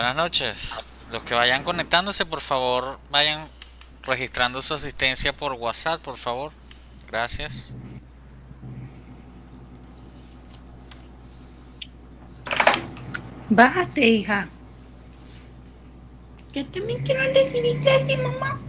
Buenas noches. Los que vayan conectándose, por favor, vayan registrando su asistencia por WhatsApp, por favor. Gracias. Bájate, hija. Yo también quiero recibir clase, mamá.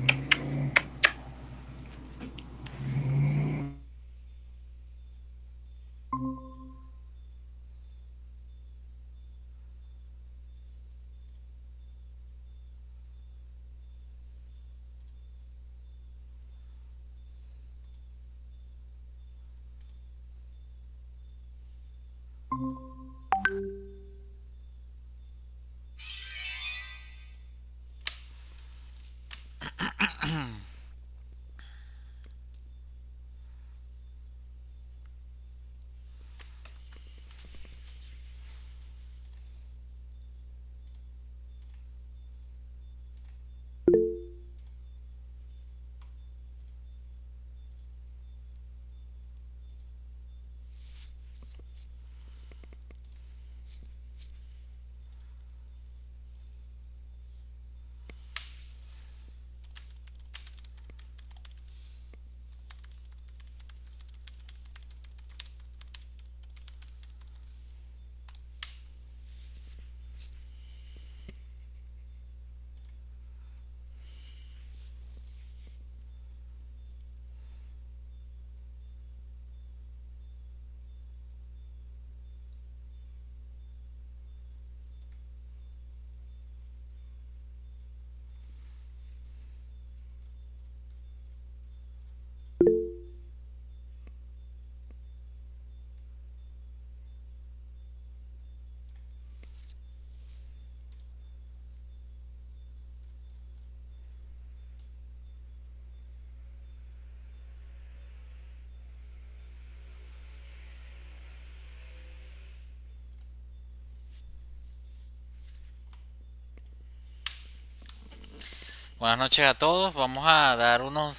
Buenas noches a todos. Vamos a dar unos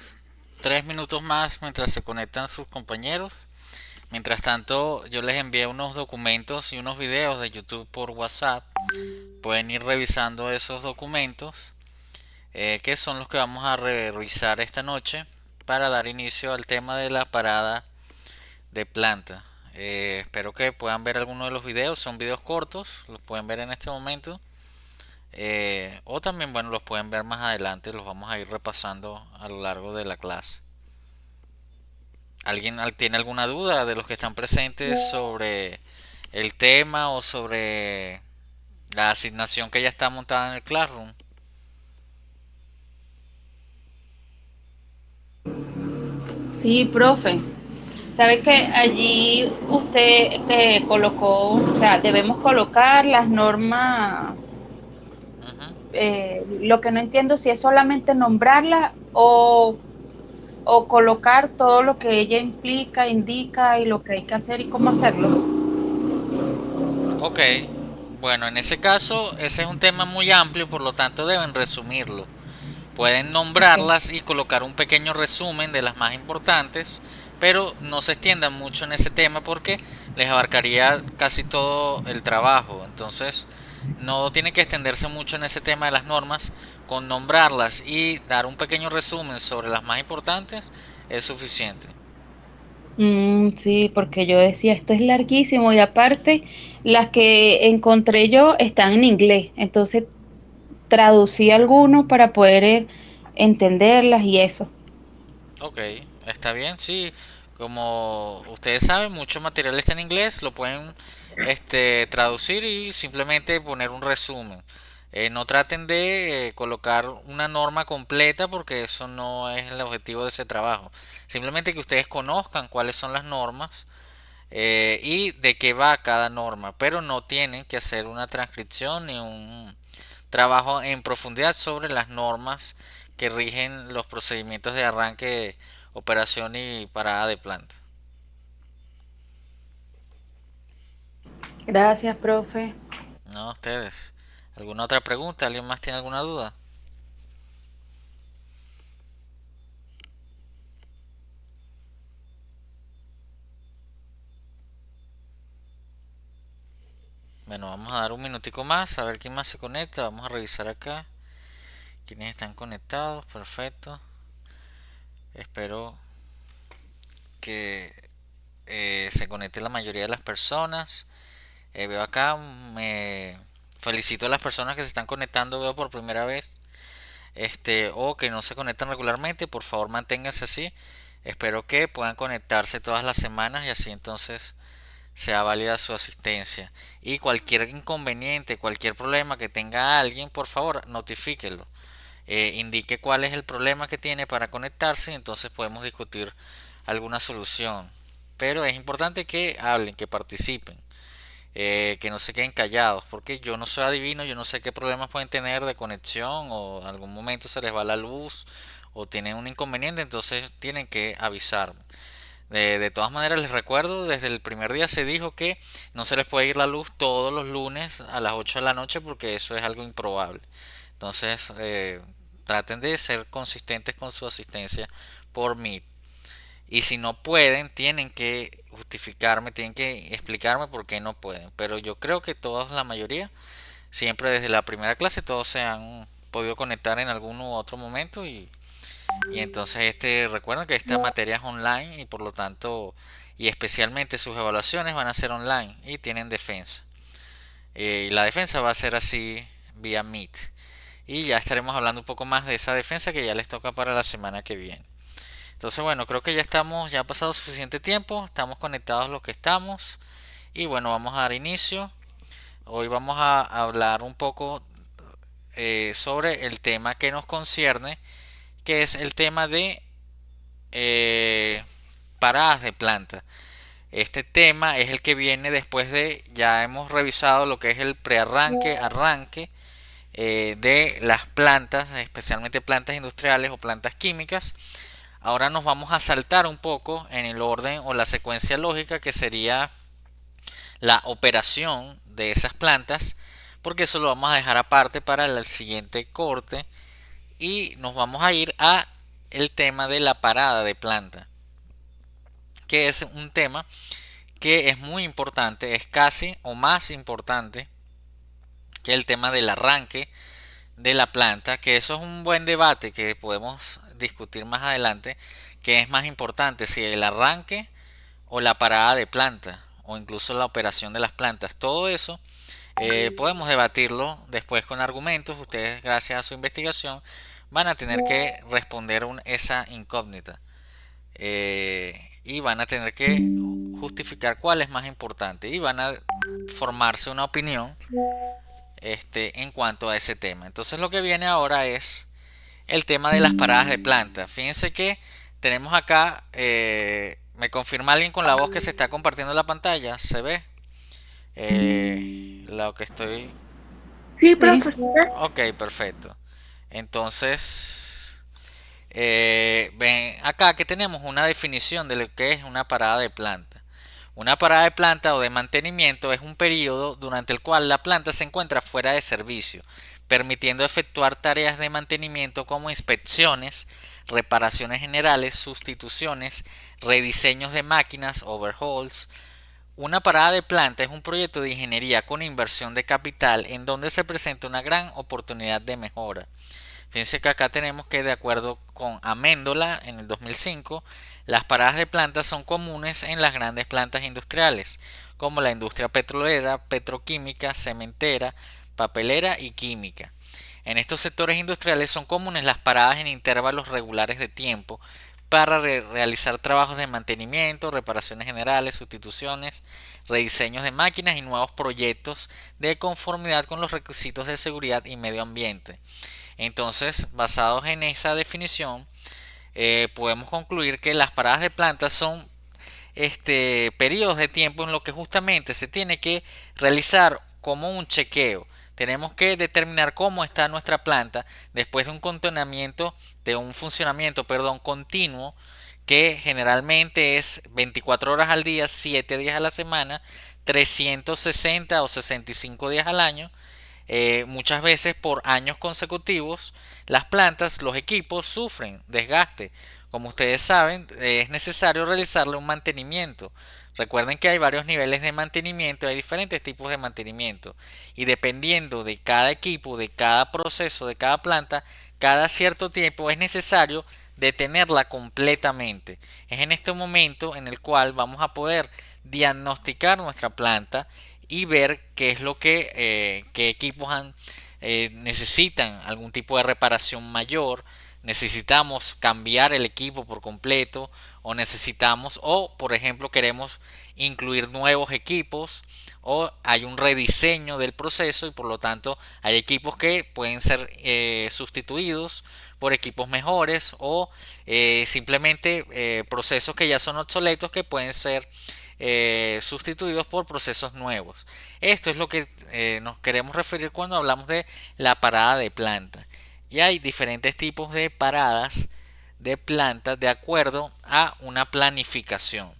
3 minutos más mientras se conectan sus compañeros. Mientras tanto, yo les envié unos documentos y unos videos de YouTube por WhatsApp. Pueden ir revisando esos documentos, que son los que vamos a revisar esta noche para dar inicio al tema de la parada de planta. Espero que puedan ver algunos de los videos, son videos cortos, los pueden ver en este momento. O también, bueno, los pueden ver más adelante, los vamos a ir repasando a lo largo de la clase. ¿Alguien tiene alguna duda de los que están presentes sobre el tema o sobre la asignación que ya está montada en el Classroom? Sí, profe. ¿Sabe que allí usted colocó, o sea, debemos colocar las normas? Ujú. Lo que no entiendo si es solamente nombrarla o colocar todo lo que ella implica, indica y lo que hay que hacer y cómo hacerlo. Ok, bueno, en ese caso, ese es un tema muy amplio, por lo tanto deben resumirlo. Pueden Ok. nombrarlas y colocar un pequeño resumen de las más importantes, pero no se extiendan mucho en ese tema porque les abarcaría casi todo el trabajo. Entonces, no tienen que extenderse mucho en ese tema de las normas. Con nombrarlas y dar un pequeño resumen sobre las más importantes es suficiente. Sí, porque yo decía, esto es larguísimo y aparte las que encontré yo están en inglés, entonces traducí algunos para poder entenderlas y eso. Ok, está bien, sí. Como ustedes saben, mucho material está en inglés, lo pueden traducir y simplemente poner un resumen. No traten de colocar una norma completa porque eso no es el objetivo de ese trabajo. Simplemente que ustedes conozcan cuáles son las normas, y de qué va cada norma, pero no tienen que hacer una transcripción ni un trabajo en profundidad sobre las normas que rigen los procedimientos de arranque, operación y parada de planta. Gracias, profe. No, ustedes. ¿Alguna otra pregunta? ¿Alguien más tiene alguna duda? Bueno, vamos a dar un minutico más a ver quién más se conecta. Vamos a revisar acá quiénes están conectados. Perfecto. Espero que se conecte la mayoría de las personas. Veo acá, me felicito a las personas que se están conectando, veo por primera vez, o que no se conectan regularmente. Por favor, manténganse así. Espero que puedan conectarse todas las semanas y así entonces sea válida su asistencia. Y cualquier inconveniente, cualquier problema que tenga alguien, por favor, notifíquelo. Indique cuál es el problema que tiene para conectarse y entonces podemos discutir alguna solución. Pero es importante que hablen, que participen, que no se queden callados, porque yo no soy adivino, yo no sé qué problemas pueden tener de conexión o en algún momento se les va la luz o tienen un inconveniente, entonces tienen que avisarme. De todas maneras les recuerdo, desde el primer día se dijo que no se les puede ir la luz todos los lunes a las 8 de la noche porque eso es algo improbable. Entonces traten de ser consistentes con su asistencia por Meet. Y si no pueden, tienen que justificarme, tienen que explicarme por qué no pueden. Pero yo creo que todos, la mayoría, siempre desde la primera clase, todos se han podido conectar en algún u otro momento y entonces recuerden que esta materia es online y por lo tanto y especialmente sus evaluaciones van a ser online y tienen defensa. Y la defensa va a ser así vía Meet. Y ya estaremos hablando un poco más de esa defensa que ya les toca para la semana que viene. Entonces bueno, creo que ya estamos, ya ha pasado suficiente tiempo, estamos conectados los que estamos y bueno, vamos a dar inicio. Hoy vamos a hablar un poco sobre el tema que nos concierne, que es el tema de eh, paradas de planta. Este tema es el que viene después de, ya hemos revisado lo que es el prearranque, arranque de las plantas, especialmente plantas industriales o plantas químicas. Ahora nos vamos a saltar un poco en el orden o la secuencia lógica que sería la operación de esas plantas, porque eso lo vamos a dejar aparte para el siguiente corte y nos vamos a ir a el tema de la parada de planta, que es un tema que es muy importante, es casi o más importante que el tema del arranque de la planta, que eso es un buen debate que podemos discutir más adelante, que es más importante, si el arranque o la parada de planta, o incluso la operación de las plantas. Todo eso podemos debatirlo después con argumentos. Ustedes, gracias a su investigación, van a tener que responder esa incógnita. Y van a tener que justificar cuál es más importante. Y van a formarse una opinión en cuanto a ese tema. Entonces lo que viene ahora es el tema de las paradas de planta. Fíjense que tenemos acá, me confirma alguien con la voz que se está compartiendo la pantalla, ¿se ve? Lo que estoy... Sí, Sí. profesor. Ok, perfecto. Entonces, ven acá que tenemos una definición de lo que es una parada de planta. Una parada de planta o de mantenimiento es un periodo durante el cual la planta se encuentra fuera de servicio, permitiendo efectuar tareas de mantenimiento como inspecciones, reparaciones generales, sustituciones, rediseños de máquinas, overhauls. Una parada de planta es un proyecto de ingeniería con inversión de capital en donde se presenta una gran oportunidad de mejora. Fíjense que acá tenemos que, de acuerdo con Améndola en el 2005, las paradas de plantas son comunes en las grandes plantas industriales, como la industria petrolera, petroquímica, cementera, papelera y química. En estos sectores industriales son comunes las paradas en intervalos regulares de tiempo para realizar trabajos de mantenimiento, reparaciones generales, sustituciones, rediseños de máquinas y nuevos proyectos de conformidad con los requisitos de seguridad y medio ambiente. Entonces, basados en esa definición, podemos concluir que las paradas de plantas son periodos de tiempo en los que justamente se tiene que realizar como un chequeo. Tenemos que determinar cómo está nuestra planta después de un funcionamiento, continuo, que generalmente es 24 horas al día, 7 días a la semana, 360 o 65 días al año. Muchas veces por años consecutivos las plantas, los equipos sufren desgaste. Como ustedes saben, es necesario realizarle un mantenimiento Recuerden que hay varios niveles de mantenimiento, hay diferentes tipos de mantenimiento y dependiendo de cada equipo, de cada proceso, de cada planta, cada cierto tiempo es necesario detenerla completamente. Es en este momento en el cual vamos a poder diagnosticar nuestra planta y ver qué es lo qué equipos necesitan algún tipo de reparación mayor, necesitamos cambiar el equipo por completo o necesitamos o por ejemplo queremos incluir nuevos equipos o hay un rediseño del proceso y por lo tanto hay equipos que pueden ser sustituidos por equipos mejores o simplemente procesos que ya son obsoletos que pueden ser sustituidos por procesos nuevos. Esto es lo que nos queremos referir cuando hablamos de la parada de planta. Y hay diferentes tipos de paradas de plantas de acuerdo a una planificación.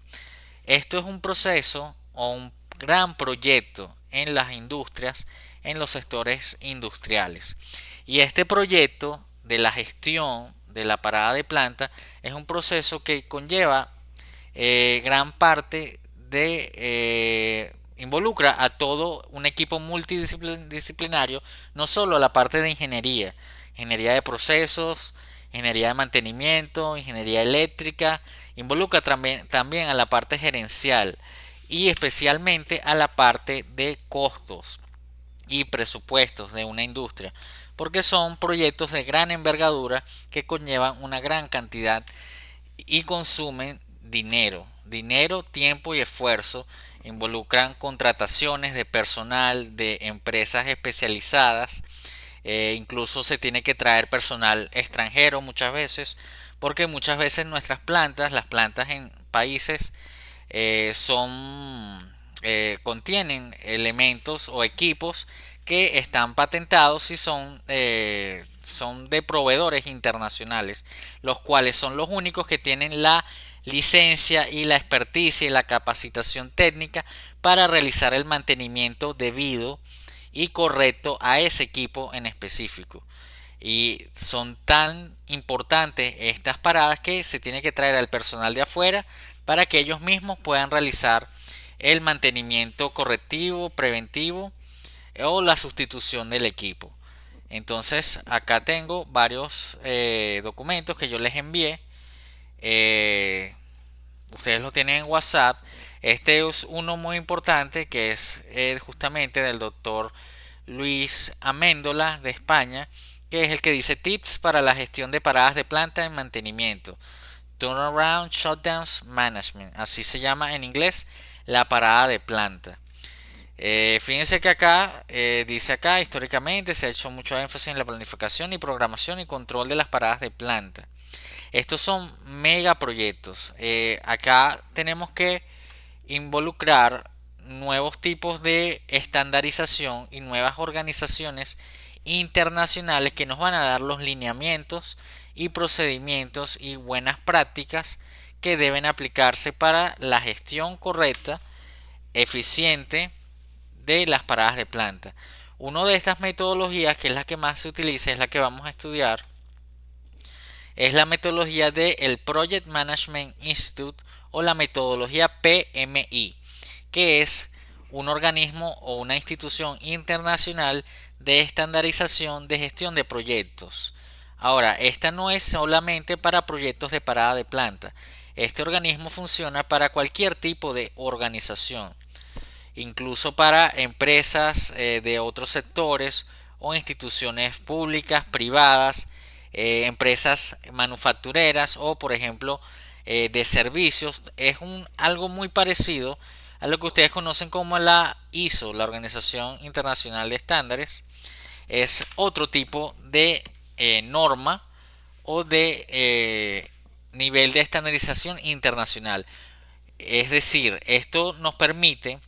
Esto es un proceso o un gran proyecto en las industrias, en los sectores industriales. Y este proyecto de la gestión de la parada de planta es un proceso que conlleva gran parte de involucra a todo un equipo multidisciplinario, no solo la parte de ingeniería, ingeniería de procesos, ingeniería de mantenimiento, ingeniería eléctrica, involucra también a la parte gerencial y especialmente a la parte de costos y presupuestos de una industria, porque son proyectos de gran envergadura que conllevan una gran cantidad y consumen dinero, tiempo y esfuerzo, involucran contrataciones de personal de empresas especializadas, incluso se tiene que traer personal extranjero muchas veces, porque muchas veces nuestras plantas, las plantas en países contienen elementos o equipos que están patentados y son de proveedores internacionales, los cuales son los únicos que tienen la licencia y la experticia y la capacitación técnica para realizar el mantenimiento debido y correcto a ese equipo en específico. Y son tan importantes estas paradas que se tiene que traer al personal de afuera para que ellos mismos puedan realizar el mantenimiento correctivo, preventivo o la sustitución del equipo. Entonces acá tengo varios documentos que yo les envié. Ustedes lo tienen en WhatsApp. Este es uno muy importante que es justamente del doctor Luis Améndola de España, que es el que dice tips para la gestión de paradas de planta en mantenimiento. Turnaround Shutdowns Management, así se llama en inglés la parada de planta. Fíjense que acá dice acá históricamente se ha hecho mucho énfasis en la planificación y programación y control de las paradas de planta. Estos son megaproyectos. Acá tenemos que involucrar nuevos tipos de estandarización y nuevas organizaciones internacionales que nos van a dar los lineamientos y procedimientos y buenas prácticas que deben aplicarse para la gestión correcta, eficiente de las paradas de planta. Una de estas metodologías, que es la que más se utiliza, es la que vamos a estudiar, es la metodología del Project Management Institute o la metodología PMI, que es un organismo o una institución internacional de estandarización de gestión de proyectos. Ahora, esta no es solamente para proyectos de parada de planta. Este organismo funciona para cualquier tipo de organización, incluso para empresas de otros sectores o instituciones públicas, privadas, empresas manufactureras o por ejemplo de servicios. Es algo muy parecido a lo que ustedes conocen como la ISO, la Organización Internacional de Estándares. Es otro tipo de norma o de nivel de estandarización internacional. Es decir, esto nos permite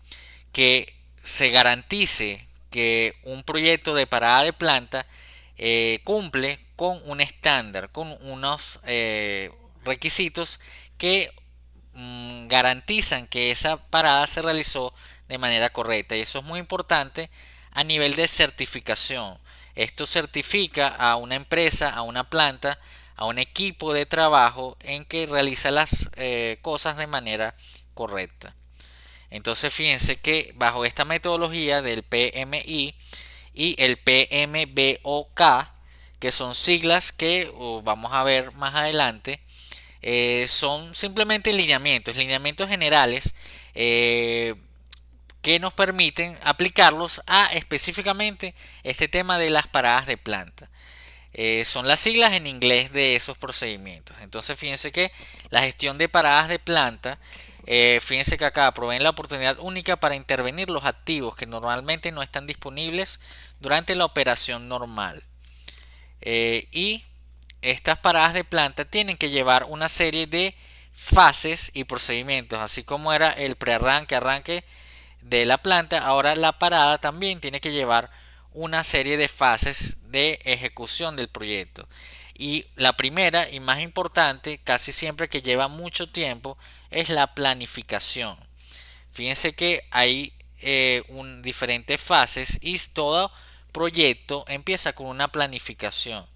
que se garantice que un proyecto de parada de planta cumple con un estándar, con unos requisitos que garantizan que esa parada se realizó de manera correcta. Y eso es muy importante a nivel de certificación. Esto certifica a una empresa, a una planta, a un equipo de trabajo en que realiza las cosas de manera correcta. Entonces fíjense que bajo esta metodología del PMI y el PMBOK, que son siglas que vamos a ver más adelante, son simplemente lineamientos generales, que nos permiten aplicarlos a específicamente este tema de las paradas de planta. Son las siglas en inglés de esos procedimientos. Entonces fíjense que la gestión de paradas de planta, fíjense que acá proveen la oportunidad única para intervenir los activos que normalmente no están disponibles durante la operación normal. Y estas paradas de planta tienen que llevar una serie de fases y procedimientos, así como era el prearranque, arranque de la planta. Ahora la parada también tiene que llevar una serie de fases de ejecución del proyecto. Y la primera y más importante, casi siempre que lleva mucho tiempo, es la planificación. Fíjense que hay diferentes fases y todo proyecto empieza con una planificación.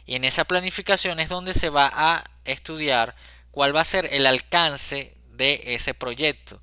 Y en esa planificación es donde se va a estudiar cuál va a ser el alcance de ese proyecto.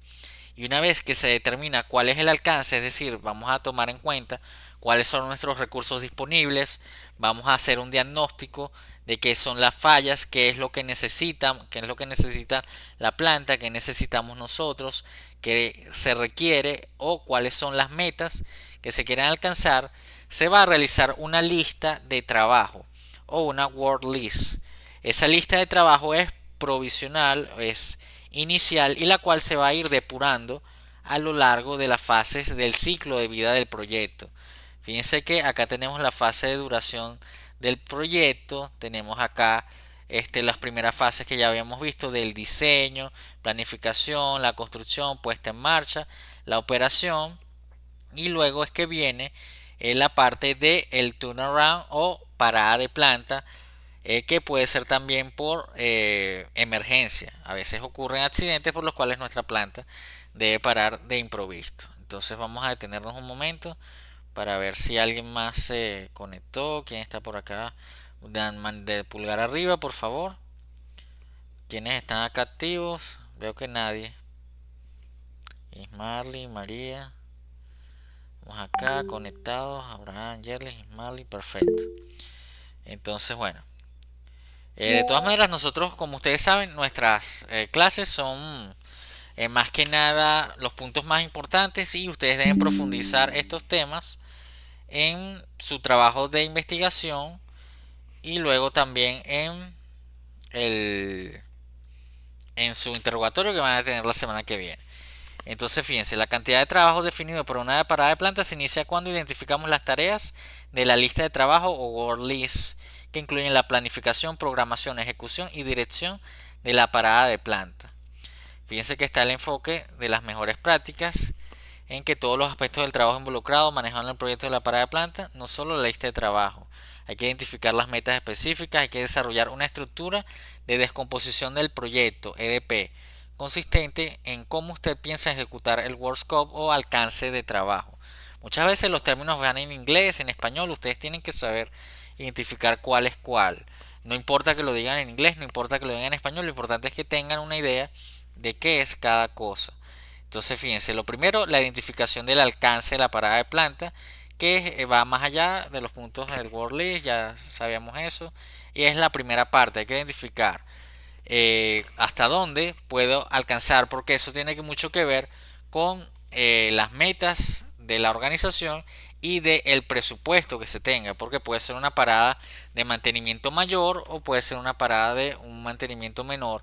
Y una vez que se determina cuál es el alcance, es decir, vamos a tomar en cuenta cuáles son nuestros recursos disponibles, vamos a hacer un diagnóstico de qué son las fallas, qué es lo que necesitan, qué es lo que necesita la planta, qué necesitamos nosotros, qué se requiere o cuáles son las metas que se quieren alcanzar. Se va a realizar una lista de trabajo o una word list. Esa lista de trabajo es provisional, es inicial, y la cual se va a ir depurando a lo largo de las fases del ciclo de vida del proyecto. Fíjense que acá tenemos la fase de duración del proyecto, tenemos acá las primeras fases que ya habíamos visto del diseño, planificación, la construcción, puesta en marcha, la operación, y luego es que viene la parte de el turnaround o parada de planta, que puede ser también por emergencia. A veces ocurren accidentes por los cuales nuestra planta debe parar de improviso. Entonces vamos a detenernos un momento para ver si alguien más se conectó. ¿Quién está por acá? Dan de pulgar arriba, por favor. ¿Quiénes están acá activos? Veo que nadie. Ismarly, María. Vamos acá conectados. Abraham, Yerlis, Ismarly, perfecto. Entonces, bueno. De todas maneras, nosotros, como ustedes saben, nuestras clases son más que nada los puntos más importantes, y ustedes deben profundizar estos temas en su trabajo de investigación y luego también el, en su interrogatorio que van a tener la semana que viene. Entonces, fíjense, la cantidad de trabajo definido por una parada de planta se inicia cuando identificamos las tareas de la lista de trabajo o word list, que incluyen la planificación, programación, ejecución y dirección de la parada de planta. Fíjense que está el enfoque de las mejores prácticas, en que todos los aspectos del trabajo involucrado manejando el proyecto de la parada de planta, no solo la lista de trabajo. Hay que identificar las metas específicas, hay que desarrollar una estructura de descomposición del proyecto, EDP, consistente en cómo usted piensa ejecutar el work scope o alcance de trabajo. Muchas veces los términos van en inglés, en español, ustedes tienen que saber identificar cuál es cuál. No importa que lo digan en inglés, no importa que lo digan en español, lo importante es que tengan una idea de qué es cada cosa. Entonces, fíjense, lo primero, la identificación del alcance de la parada de planta, que va más allá de los puntos del word list, ya sabíamos eso, y es la primera parte. Hay que identificar hasta dónde puedo alcanzar, porque eso tiene mucho que ver con las metas de la organización y del presupuesto que se tenga, porque puede ser una parada de mantenimiento mayor o puede ser una parada de un mantenimiento menor,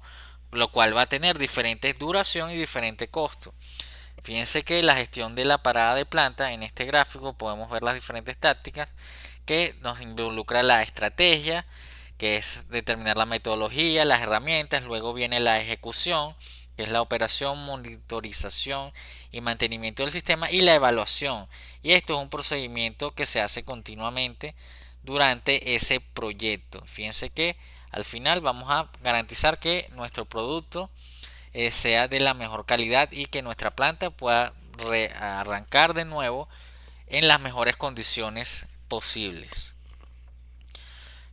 lo cual va a tener diferente duración y diferente costo. Fíjense que la gestión de la parada de planta, en este gráfico podemos ver las diferentes tácticas que nos involucra la estrategia, que es determinar la metodología, las herramientas, luego viene la ejecución, que es la operación, monitorización y mantenimiento del sistema, y la evaluación. Y esto es un procedimiento que se hace continuamente durante ese proyecto. Fíjense que al final vamos a garantizar que nuestro producto sea de la mejor calidad y que nuestra planta pueda arrancar de nuevo en las mejores condiciones posibles.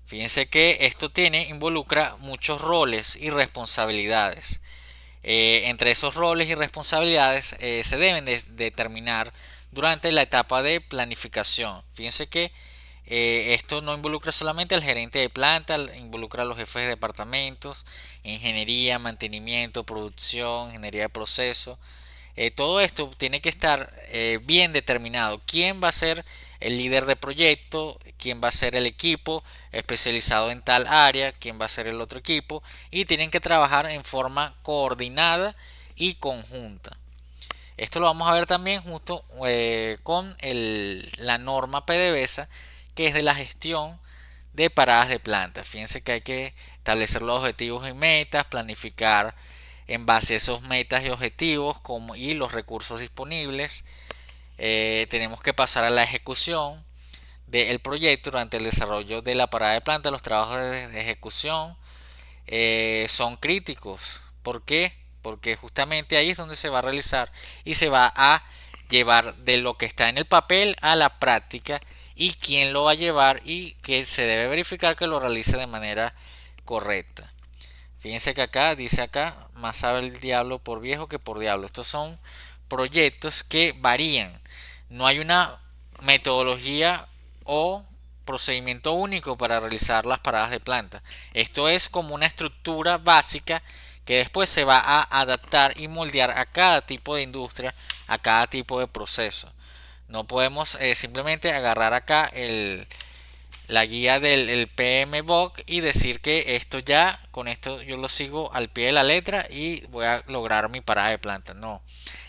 Fíjense que esto involucra muchos roles y responsabilidades. Entre esos roles y responsabilidades se deben determinar durante la etapa de planificación. Fíjense que esto no involucra solamente al gerente de planta, involucra a los jefes de departamentos, ingeniería, mantenimiento, producción, ingeniería de proceso. Todo esto tiene que estar bien determinado. ¿Quién va a ser el líder de proyecto? ¿Quién va a ser el equipo especializado en tal área? ¿Quién va a ser el otro equipo? Y tienen que trabajar en forma coordinada y conjunta. Esto lo vamos a ver también junto con la norma PDVSA, que es de la gestión de paradas de planta. Fíjense que hay que establecer los objetivos y metas, planificar en base a esos metas y objetivos y los recursos disponibles. Tenemos que pasar a la ejecución del proyecto durante el desarrollo de la parada de planta. Los trabajos de ejecución son críticos. ¿Por qué? Porque justamente ahí es donde se va a realizar y se va a llevar de lo que está en el papel a la práctica, y quién lo va a llevar y que se debe verificar que lo realice de manera correcta. Fíjense que acá dice acá, más sabe el diablo por viejo que por diablo. Estos son proyectos que varían. No hay una metodología o procedimiento único para realizar las paradas de planta. Esto es como una estructura básica que después se va a adaptar y moldear a cada tipo de industria, a cada tipo de proceso. No podemos simplemente agarrar acá la guía del PMBOK y decir que esto ya, con esto yo lo sigo al pie de la letra y voy a lograr mi parada de planta. No,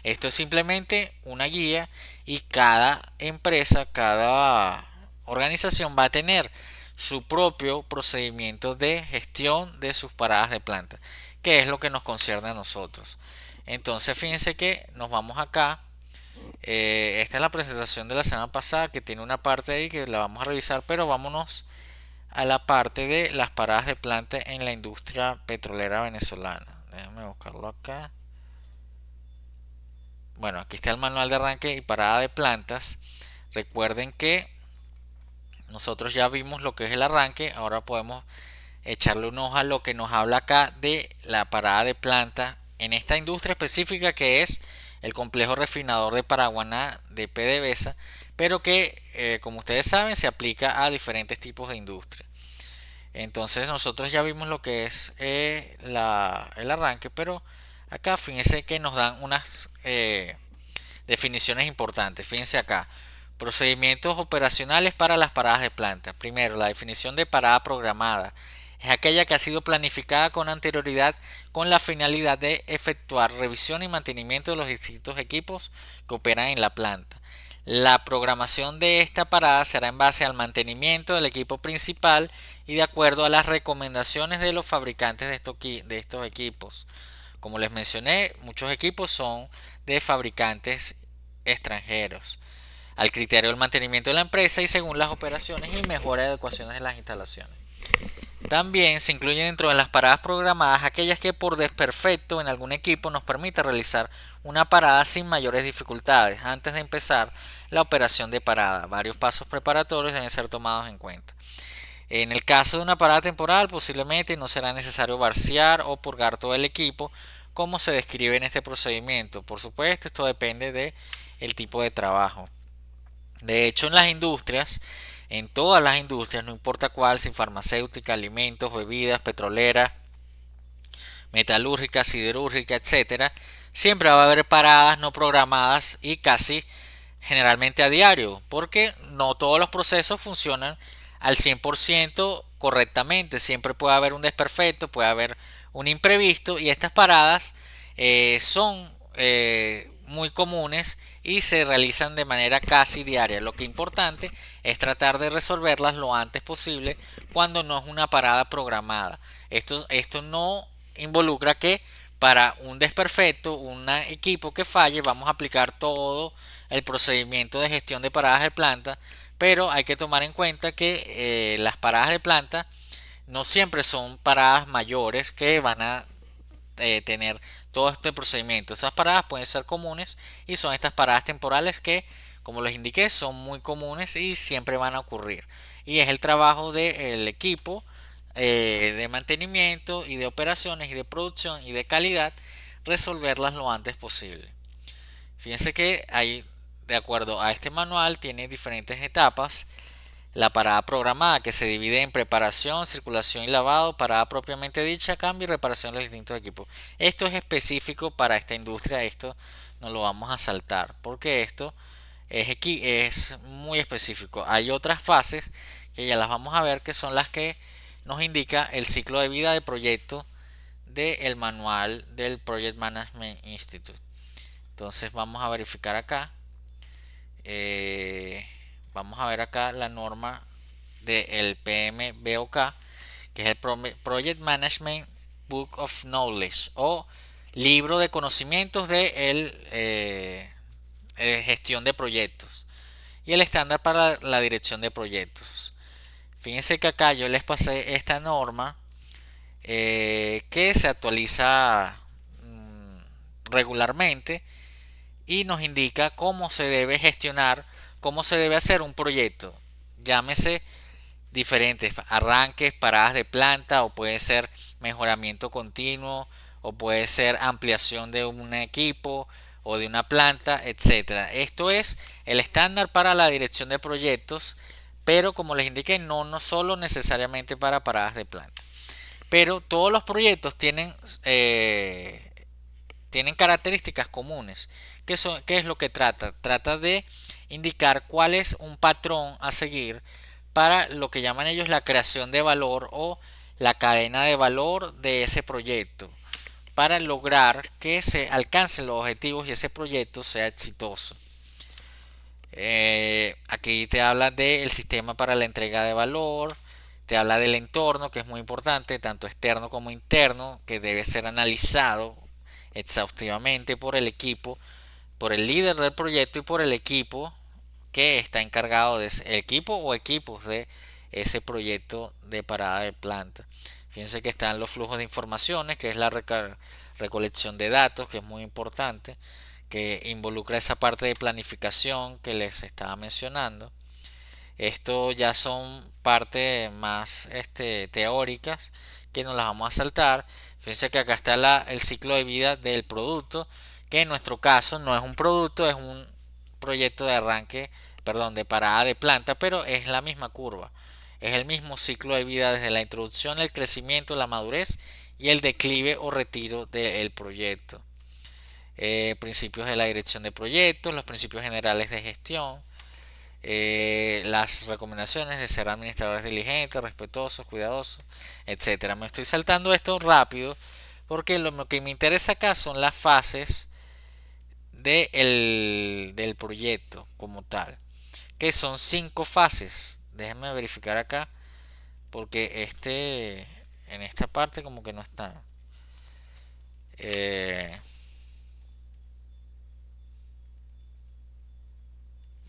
esto es simplemente una guía, y cada empresa, cada organización va a tener su propio procedimiento de gestión de sus paradas de planta, que es lo que nos concierne a nosotros. Entonces fíjense que nos vamos acá. Esta es la presentación de la semana pasada, que tiene una parte ahí que la vamos a revisar, pero vámonos a la parte de las paradas de planta en la industria petrolera venezolana. Déjame buscarlo acá. Bueno, aquí está el manual de arranque y parada de plantas. Recuerden que nosotros ya vimos lo que es el arranque. Ahora podemos echarle un ojo a lo que nos habla acá de la parada de planta en esta industria específica, que es el complejo refinador de Paraguaná de PDVSA, pero que como ustedes saben se aplica a diferentes tipos de industria. Entonces nosotros ya vimos lo que es el arranque, pero acá fíjense que nos dan unas definiciones importantes. Fíjense acá: procedimientos operacionales para las paradas de planta. Primero, la definición de parada programada es aquella que ha sido planificada con anterioridad con la finalidad de efectuar revisión y mantenimiento de los distintos equipos que operan en la planta. La programación de esta parada será en base al mantenimiento del equipo principal y de acuerdo a las recomendaciones de los fabricantes de estos equipos. Como les mencioné, muchos equipos son de fabricantes extranjeros, al criterio del mantenimiento de la empresa y según las operaciones y mejora de adecuaciones de las instalaciones. También se incluyen dentro de las paradas programadas aquellas que por desperfecto en algún equipo nos permita realizar una parada sin mayores dificultades antes de empezar la operación de parada. Varios pasos preparatorios deben ser tomados en cuenta. En el caso de una parada temporal, posiblemente no será necesario vaciar o purgar todo el equipo como se describe en este procedimiento. Por supuesto, esto depende del tipo de trabajo. De hecho, en todas las industrias, no importa cuál, si farmacéutica, alimentos, bebidas, petroleras, metalúrgica, siderúrgica, etcétera, siempre va a haber paradas no programadas y casi generalmente a diario, porque no todos los procesos funcionan al 100% correctamente. Siempre puede haber un desperfecto, puede haber un imprevisto, y estas paradas son muy comunes y se realizan de manera casi diaria. Lo que es importante es tratar de resolverlas lo antes posible cuando no es una parada programada. Esto no involucra que para un desperfecto, un equipo que falle, vamos a aplicar todo el procedimiento de gestión de paradas de planta, pero hay que tomar en cuenta que las paradas de planta no siempre son paradas mayores que van a tener todo este procedimiento. Esas paradas pueden ser comunes y son estas paradas temporales que, como les indiqué, son muy comunes y siempre van a ocurrir. Y es el trabajo del equipo de mantenimiento y de operaciones y de producción y de calidad resolverlas lo antes posible. Fíjense que hay, de acuerdo a este manual, tiene diferentes etapas. La parada programada, que se divide en preparación, circulación y lavado, parada propiamente dicha, cambio y reparación de los distintos equipos. Esto es específico para esta industria, esto no lo vamos a saltar, porque esto es muy específico. Hay otras fases que ya las vamos a ver, que son las que nos indica el ciclo de vida de proyecto del manual del Project Management Institute. Entonces vamos a verificar acá. Vamos a ver acá la norma del PMBOK, que es el Project Management Book of Knowledge o libro de conocimientos de gestión de proyectos y el estándar para la dirección de proyectos. Fíjense que acá yo les pasé esta norma que se actualiza regularmente y nos indica cómo se debe gestionar, cómo se debe hacer un proyecto. Llámese diferentes arranques, paradas de planta, o puede ser mejoramiento continuo, o puede ser ampliación de un equipo o de una planta, etcétera. Esto es el estándar para la dirección de proyectos, pero como les indiqué, no solo necesariamente para paradas de planta. Pero todos los proyectos tienen características comunes. ¿Qué es lo que trata? Trata de indicar cuál es un patrón a seguir para lo que llaman ellos la creación de valor o la cadena de valor de ese proyecto, para lograr que se alcancen los objetivos y ese proyecto sea exitoso. Aquí te habla del sistema para la entrega de valor, te habla del entorno, que es muy importante, tanto externo como interno, que debe ser analizado exhaustivamente por el equipo, por el líder del proyecto y por el equipo que está encargado de ese equipo o equipos de ese proyecto de parada de planta. Fíjense que están los flujos de informaciones, que es la recolección de datos, que es muy importante, que involucra esa parte de planificación que les estaba mencionando. Esto ya son partes más teóricas que no las vamos a saltar. Fíjense que acá está el ciclo de vida del producto, que en nuestro caso no es un producto, es un proyecto de arranque, perdón, de parada de planta, pero es la misma curva. Es el mismo ciclo de vida desde la introducción, el crecimiento, la madurez y el declive o retiro del proyecto. Principios de la dirección de proyectos, los principios generales de gestión, las recomendaciones de ser administradores diligentes, respetuosos, cuidadosos, etcétera. Me estoy saltando esto rápido porque lo que me interesa acá son las fases del proyecto como tal, que son 5 fases. Déjenme verificar acá porque en esta parte como que no está.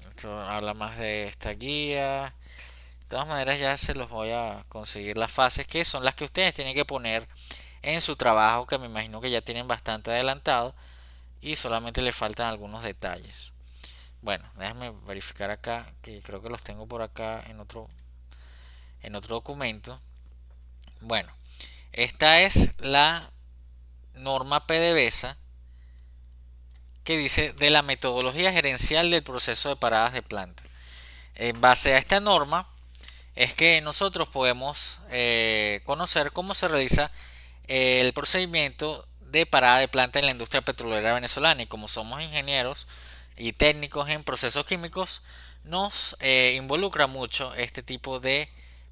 Esto habla más de esta guía. De todas maneras ya se los voy a conseguir las fases, que son las que ustedes tienen que poner en su trabajo, que me imagino que ya tienen bastante adelantado y solamente le faltan algunos detalles. Bueno, déjenme verificar acá, que creo que los tengo por acá en otro documento. Bueno, esta es la norma PDVSA, que dice de la metodología gerencial del proceso de paradas de planta. En base a esta norma es que nosotros podemos conocer cómo se realiza el procedimiento de parada de planta en la industria petrolera venezolana, y como somos ingenieros y técnicos en procesos químicos, nos involucra mucho este tipo de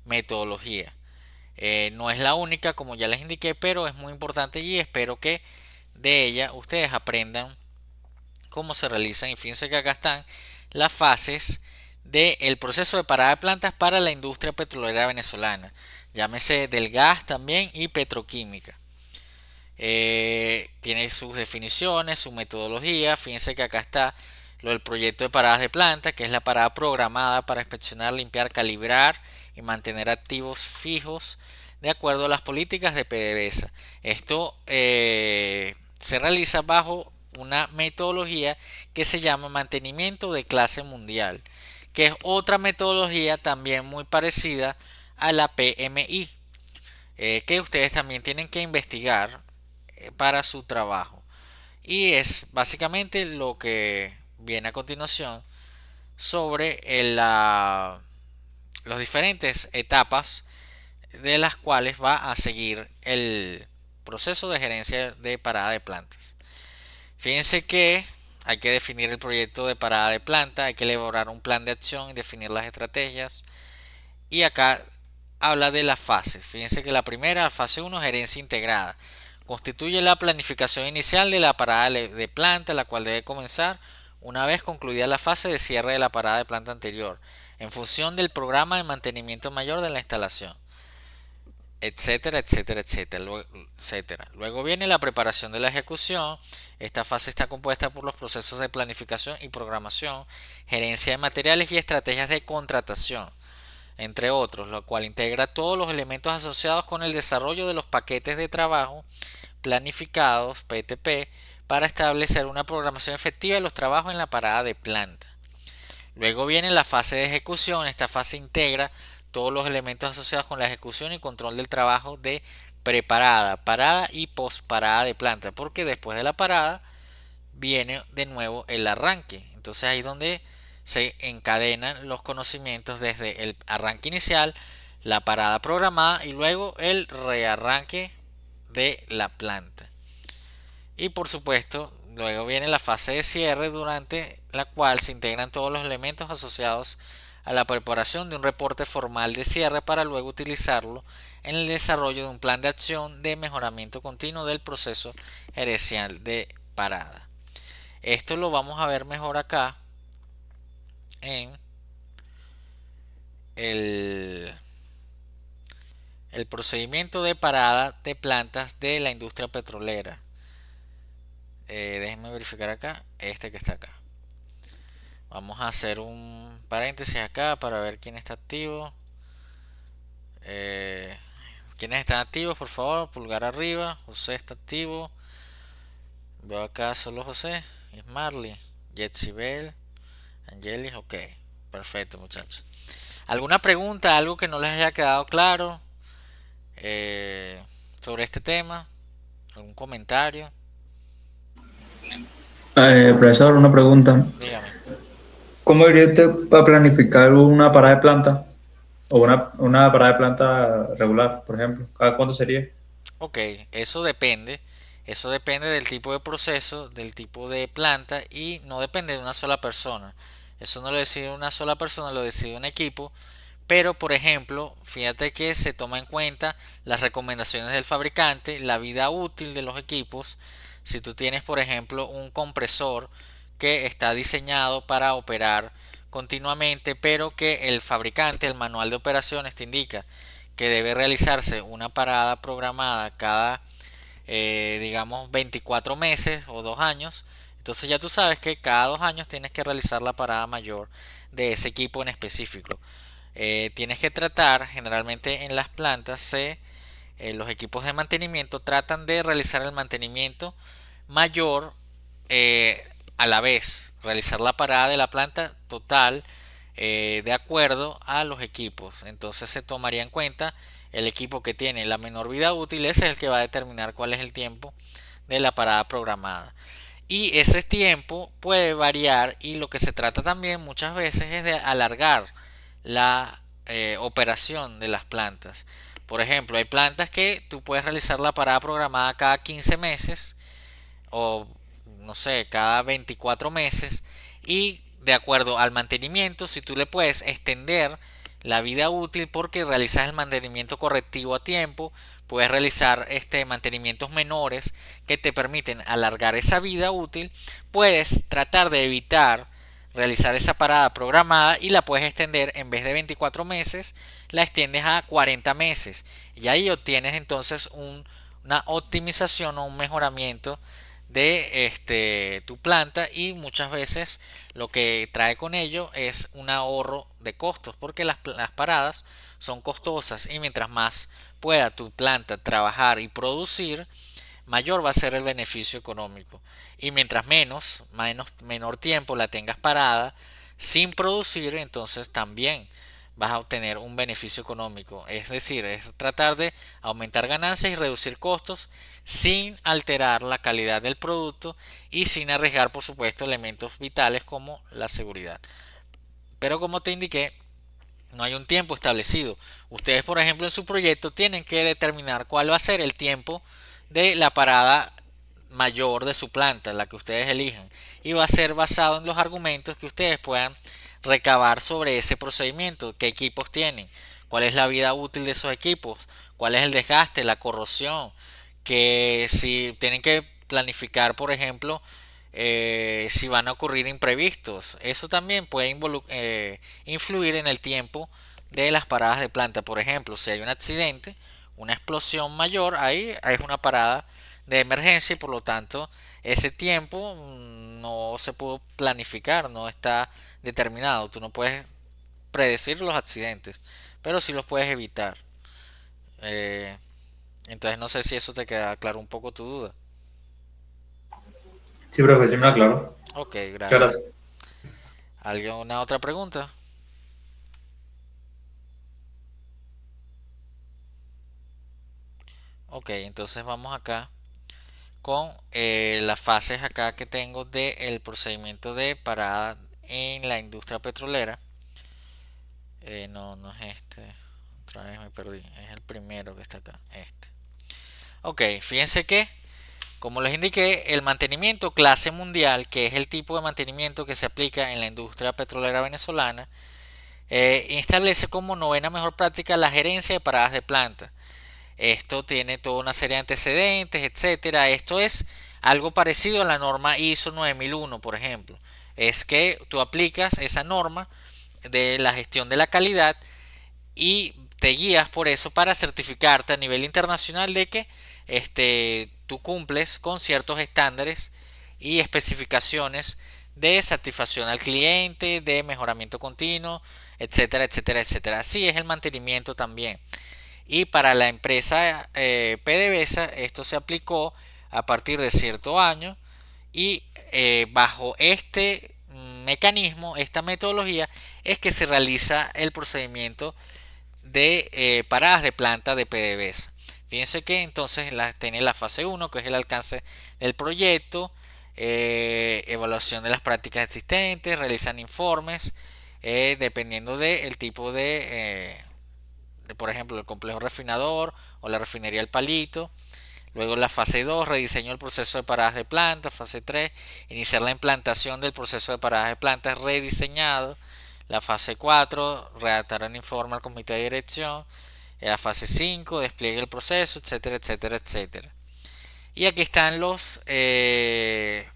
metodología. No es la única, como ya les indiqué, pero es muy importante y espero que de ella ustedes aprendan cómo se realizan. Y fíjense que acá están las fases del proceso de parada de plantas para la industria petrolera venezolana, llámese del gas también y petroquímica. Tiene sus definiciones, su metodología. Fíjense que acá está lo del proyecto de paradas de planta, que es la parada programada para inspeccionar, limpiar, calibrar y mantener activos fijos de acuerdo a las políticas de PDVSA. Esto se realiza bajo una metodología que se llama mantenimiento de clase mundial, que es otra metodología también muy parecida a la PMI, que ustedes también tienen que investigar para su trabajo. Y es básicamente lo que viene a continuación sobre las diferentes etapas de las cuales va a seguir el proceso de gerencia de parada de plantas. Fíjense que hay que definir el proyecto de parada de planta, hay que elaborar un plan de acción y definir las estrategias. Y acá habla de las fases. Fíjense que la primera, fase 1, gerencia integrada. Constituye la planificación inicial de la parada de planta, la cual debe comenzar una vez concluida la fase de cierre de la parada de planta anterior, en función del programa de mantenimiento mayor de la instalación, etcétera, etcétera, etcétera, etcétera. Luego viene la preparación de la ejecución. Esta fase está compuesta por los procesos de planificación y programación, gerencia de materiales y estrategias de contratación, entre otros, lo cual integra todos los elementos asociados con el desarrollo de los paquetes de trabajo planificados, PTP, para establecer una programación efectiva de los trabajos en la parada de planta. Luego viene la fase de ejecución. Esta fase integra todos los elementos asociados con la ejecución y control del trabajo de preparada, parada y posparada de planta, porque después de la parada viene de nuevo el arranque. Entonces ahí es donde se encadenan los conocimientos desde el arranque inicial, la parada programada y luego el rearranque de la planta. Y por supuesto, luego viene la fase de cierre, durante la cual se integran todos los elementos asociados a la preparación de un reporte formal de cierre para luego utilizarlo en el desarrollo de un plan de acción de mejoramiento continuo del proceso gerencial de parada. Esto lo vamos a ver mejor acá en el, el procedimiento de parada de plantas de la industria petrolera. Déjenme verificar acá, este que está acá. Vamos a hacer un paréntesis acá para ver quién está activo. ¿Quiénes están activos? Por favor, pulgar arriba. José está activo. Veo acá solo José. Es Marley, Jetsibel, Angelis. Ok, perfecto, muchachos. ¿Alguna pregunta? ¿Algo que no les haya quedado claro sobre este tema? ¿Algún comentario? Profesor, una pregunta. Dígame. ¿Cómo iría usted a planificar una parada de planta? O una parada de planta regular, por ejemplo. ¿Cada cuánto sería? Ok, eso depende. Eso depende del tipo de proceso, del tipo de planta y no depende de una sola persona. Eso no lo decide una sola persona, lo decide un equipo. Pero, por ejemplo, fíjate que se toma en cuenta las recomendaciones del fabricante, la vida útil de los equipos. Si tú tienes, por ejemplo, un compresor que está diseñado para operar continuamente, pero que el fabricante, el manual de operaciones te indica que debe realizarse una parada programada cada, digamos, 24 meses o 2 años. Entonces ya tú sabes que cada 2 años tienes que realizar la parada mayor de ese equipo en específico. Tienes que tratar, generalmente en las plantas, los equipos de mantenimiento tratan de realizar el mantenimiento mayor, a la vez, realizar la parada de la planta total, de acuerdo a los equipos. Entonces se tomaría en cuenta el equipo que tiene la menor vida útil, ese es el que va a determinar cuál es el tiempo de la parada programada. Y ese tiempo puede variar y lo que se trata también muchas veces es de alargar la operación de las plantas. Por ejemplo, hay plantas que tú puedes realizar la parada programada cada 15 meses o no sé, cada 24 meses y de acuerdo al mantenimiento, si tú le puedes extender la vida útil porque realizas el mantenimiento correctivo a tiempo, puedes realizar mantenimientos menores que te permiten alargar esa vida útil, puedes tratar de evitar realizar esa parada programada y la puedes extender en vez de 24 meses, la extiendes a 40 meses y ahí obtienes entonces una optimización o un mejoramiento de tu planta y muchas veces lo que trae con ello es un ahorro de costos porque las paradas son costosas y mientras más pueda tu planta trabajar y producir, mayor va a ser el beneficio económico y mientras menor tiempo la tengas parada sin producir, entonces también vas a obtener un beneficio económico. Es decir, es tratar de aumentar ganancias y reducir costos sin alterar la calidad del producto y sin arriesgar, por supuesto, elementos vitales como la seguridad. Pero como te indiqué, no hay un tiempo establecido. Ustedes, por ejemplo, en su proyecto tienen que determinar cuál va a ser el tiempo de la parada mayor de su planta, la que ustedes elijan, y va a ser basado en los argumentos que ustedes puedan recabar sobre ese procedimiento, qué equipos tienen, cuál es la vida útil de esos equipos, cuál es el desgaste, la corrosión, que si tienen que planificar, por ejemplo, si van a ocurrir imprevistos, eso también puede influir en el tiempo de las paradas de planta. Por ejemplo, si hay un accidente, una explosión mayor, ahí es una parada de emergencia y por lo tanto ese tiempo no se pudo planificar, no está determinado. Tú no puedes predecir los accidentes, pero sí los puedes evitar. Eh, entonces no sé si eso te queda claro un poco tu duda. Sí, profe, sí me la aclaro. Ok, Muchas gracias. gracias. ¿Alguna otra pregunta? Ok, entonces vamos acá con las fases acá que tengo del procedimiento de parada en la industria petrolera. No, no es este. Otra vez me perdí. Es el primero que está acá. Este. Ok, fíjense que, como les indiqué, el mantenimiento clase mundial, que es el tipo de mantenimiento que se aplica en la industria petrolera venezolana, establece como novena mejor práctica la gerencia de paradas de planta. Esto tiene toda una serie de antecedentes, etcétera. Esto es algo parecido a la norma ISO 9001, por ejemplo. Es que tú aplicas esa norma de la gestión de la calidad y te guías por eso para certificarte a nivel internacional de que tú cumples con ciertos estándares y especificaciones de satisfacción al cliente, de mejoramiento continuo, etcétera, etcétera, etcétera. Así es el mantenimiento también. Y para la empresa PDVSA esto se aplicó a partir de cierto año y bajo este mecanismo, esta metodología, es que se realiza el procedimiento de paradas de planta de PDVSA. Fíjense que entonces tiene la fase 1, que es el alcance del proyecto, evaluación de las prácticas existentes, realizan informes, dependiendo del tipo por ejemplo, el complejo refinador o la refinería El Palito. Luego la fase 2, rediseño del proceso de paradas de planta. Fase 3, iniciar la implantación del proceso de paradas de planta rediseñado. La fase 4, redactar un informe al comité de dirección. La fase 5, despliegue el proceso, etcétera, etcétera, etcétera. Y aquí están los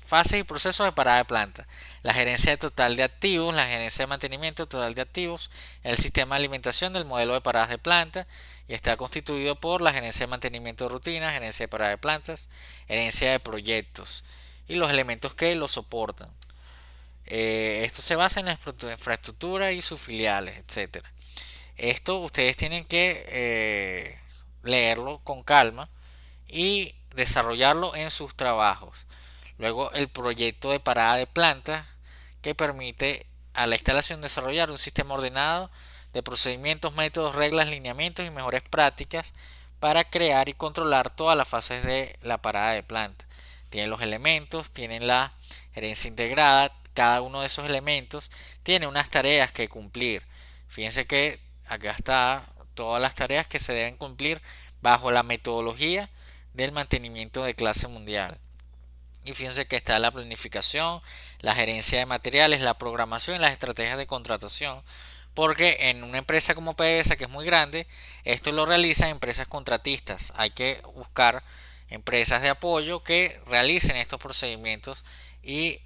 fases y procesos de parada de planta. La gerencia total de activos, la gerencia de mantenimiento total de activos, el sistema de alimentación del modelo de paradas de planta y está constituido por la gerencia de mantenimiento de rutina, gerencia de paradas de plantas, gerencia de proyectos y los elementos que lo soportan. Esto se basa en la infraestructura y sus filiales, etcétera. Esto ustedes tienen que leerlo con calma y desarrollarlo en sus trabajos. Luego el proyecto de parada de planta que permite a la instalación desarrollar un sistema ordenado de procedimientos, métodos, reglas, lineamientos y mejores prácticas para crear y controlar todas las fases de la parada de planta. Tienen los elementos, tienen la gerencia integrada, cada uno de esos elementos tiene unas tareas que cumplir. Fíjense que acá está todas las tareas que se deben cumplir bajo la metodología del mantenimiento de clase mundial. Y fíjense que está la planificación, la gerencia de materiales, la programación y las estrategias de contratación. Porque en una empresa como PDVSA, que es muy grande, esto lo realizan empresas contratistas. Hay que buscar empresas de apoyo que realicen estos procedimientos y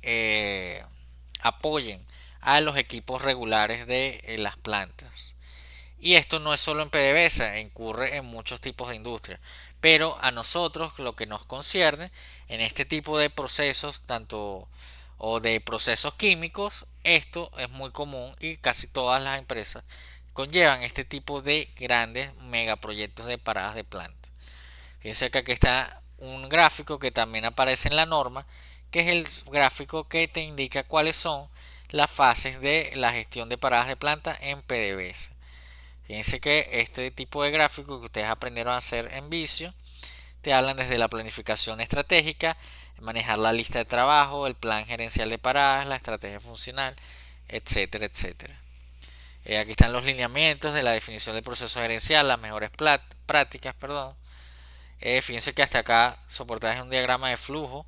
apoyen a los equipos regulares de las plantas. Y esto no es solo en PDVSA, ocurre en muchos tipos de industria. Pero a nosotros lo que nos concierne en este tipo de procesos, tanto o de procesos químicos, esto es muy común y casi todas las empresas conllevan este tipo de grandes megaproyectos de paradas de planta. Fíjense que aquí está un gráfico que también aparece en la norma, que es el gráfico que te indica cuáles son las fases de la gestión de paradas de planta en PDVSA. Fíjense que este tipo de gráficos que ustedes aprendieron a hacer en Visio te hablan desde la planificación estratégica, manejar la lista de trabajo, el plan gerencial de paradas, la estrategia funcional, etcétera, etcétera. Aquí están los lineamientos de la definición del proceso gerencial, las mejores prácticas, perdón. Fíjense que hasta acá soportaje un diagrama de flujo.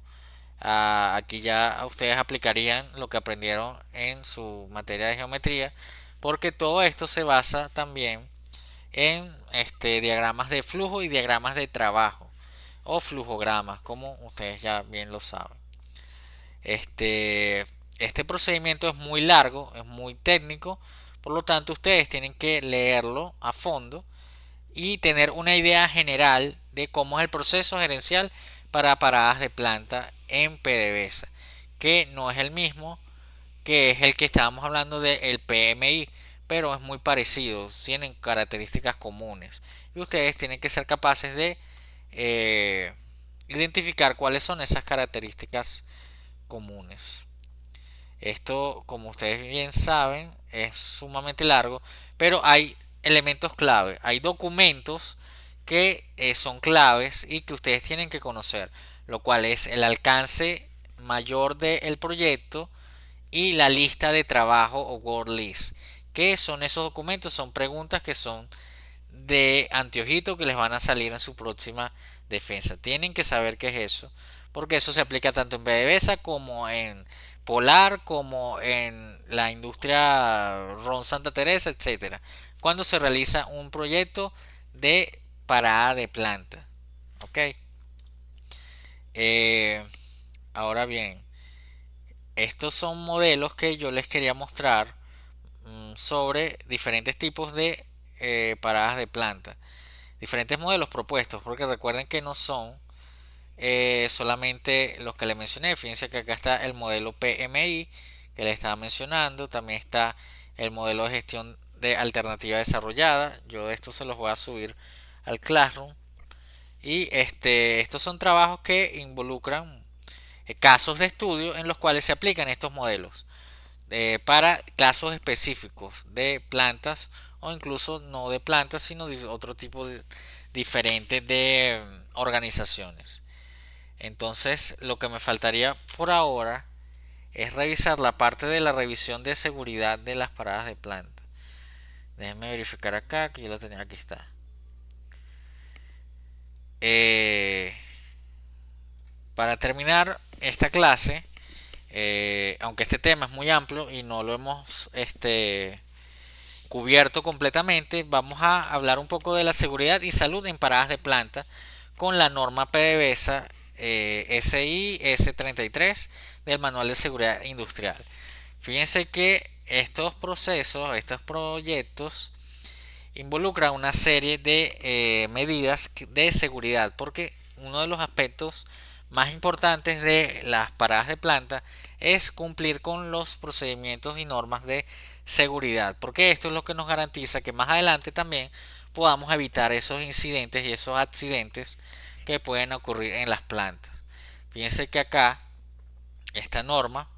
Aquí ya ustedes aplicarían lo que aprendieron en su materia de geometría, porque todo esto se basa también en diagramas de flujo y diagramas de trabajo o flujogramas, como ustedes ya bien lo saben. Este procedimiento es muy largo, es muy técnico, por lo tanto ustedes tienen que leerlo a fondo y tener una idea general de cómo es el proceso gerencial para paradas de planta en PDVSA, que no es el mismo que es el que estábamos hablando del PMI, pero es muy parecido, tienen características comunes y ustedes tienen que ser capaces de identificar cuáles son esas características comunes. Esto, como ustedes bien saben, es sumamente largo, pero hay elementos clave, hay documentos que son claves y que ustedes tienen que conocer, lo cual es el alcance mayor del proyecto y la lista de trabajo o word list. ¿Qué son esos documentos? Son preguntas que son de anteojito que les van a salir en su próxima defensa. Tienen que saber qué es eso, porque eso se aplica tanto en PDVSA como en Polar, como en la industria Ron Santa Teresa, etcétera. Cuando se realiza un proyecto de parada de planta. Ok. Ahora bien, estos son modelos que yo les quería mostrar sobre diferentes tipos de paradas de planta. Diferentes modelos propuestos, porque recuerden que no son solamente los que les mencioné. Fíjense que acá está el modelo PMI que les estaba mencionando. También está el modelo de gestión de alternativa desarrollada. Yo de esto se los voy a subir al Classroom. Y estos son trabajos que involucran casos de estudio en los cuales se aplican estos modelos para casos específicos de plantas o incluso no de plantas sino de otro tipo de diferentes de organizaciones. Entonces lo que me faltaría por ahora es revisar la parte de la revisión de seguridad de las paradas de planta. Déjenme verificar acá que yo lo tenía, aquí está. Para terminar esta clase, aunque este tema es muy amplio y no lo hemos cubierto completamente, vamos a hablar un poco de la seguridad y salud en paradas de planta con la norma PDVSA SI S33 del Manual de Seguridad Industrial. Fíjense que estos procesos, estos proyectos involucran una serie de medidas de seguridad, porque uno de los aspectos más importantes de las paradas de planta es cumplir con los procedimientos y normas de seguridad, porque esto es lo que nos garantiza que más adelante también podamos evitar esos incidentes y esos accidentes que pueden ocurrir en las plantas. Fíjense que acá esta norma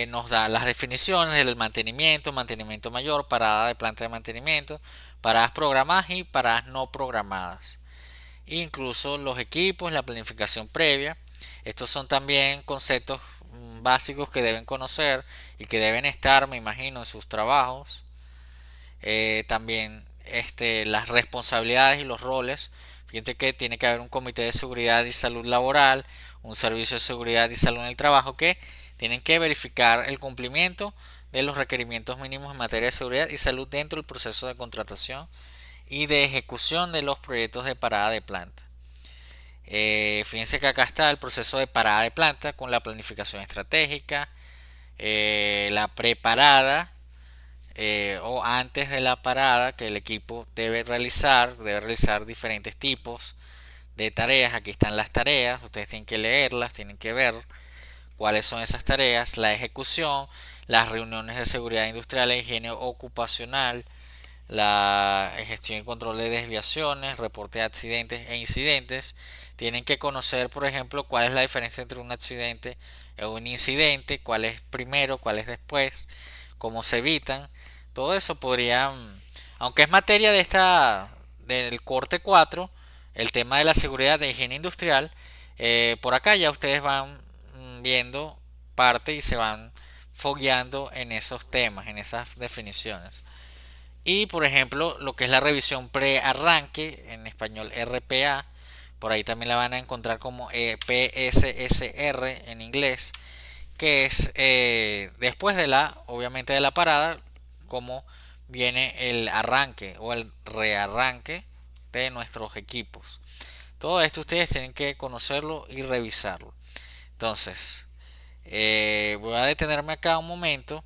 nos da las definiciones del mantenimiento, mantenimiento mayor, parada de planta de mantenimiento, paradas programadas y paradas no programadas. Incluso los equipos, la planificación previa. Estos son también conceptos básicos que deben conocer y que deben estar, me imagino, en sus trabajos. También las responsabilidades y los roles. Fíjense que tiene que haber un comité de seguridad y salud laboral, un servicio de seguridad y salud en el trabajo que tienen que verificar el cumplimiento de los requerimientos mínimos en materia de seguridad y salud dentro del proceso de contratación y de ejecución de los proyectos de parada de planta. Fíjense que acá está el proceso de parada de planta con la planificación estratégica, la preparada o antes de la parada que el equipo debe realizar diferentes tipos de tareas. Aquí están las tareas, ustedes tienen que leerlas, tienen que ver cuáles son esas tareas, la ejecución, las reuniones de seguridad industrial e higiene ocupacional, la gestión y control de desviaciones, reporte de accidentes e incidentes. Tienen que conocer, por ejemplo, cuál es la diferencia entre un accidente y un incidente, cuál es primero, cuál es después, cómo se evitan. Todo eso podrían Aunque es materia del corte 4, el tema de la seguridad de higiene industrial, por acá ya ustedes van viendo parte y se van fogueando en esos temas, en esas definiciones. Y por ejemplo, lo que es la revisión pre-arranque, en español RPA, por ahí también la van a encontrar como PSSR en inglés, que es después de obviamente de la parada, como viene el arranque o el rearranque de nuestros equipos. Todo esto ustedes tienen que conocerlo y revisarlo. Entonces, voy a detenerme acá un momento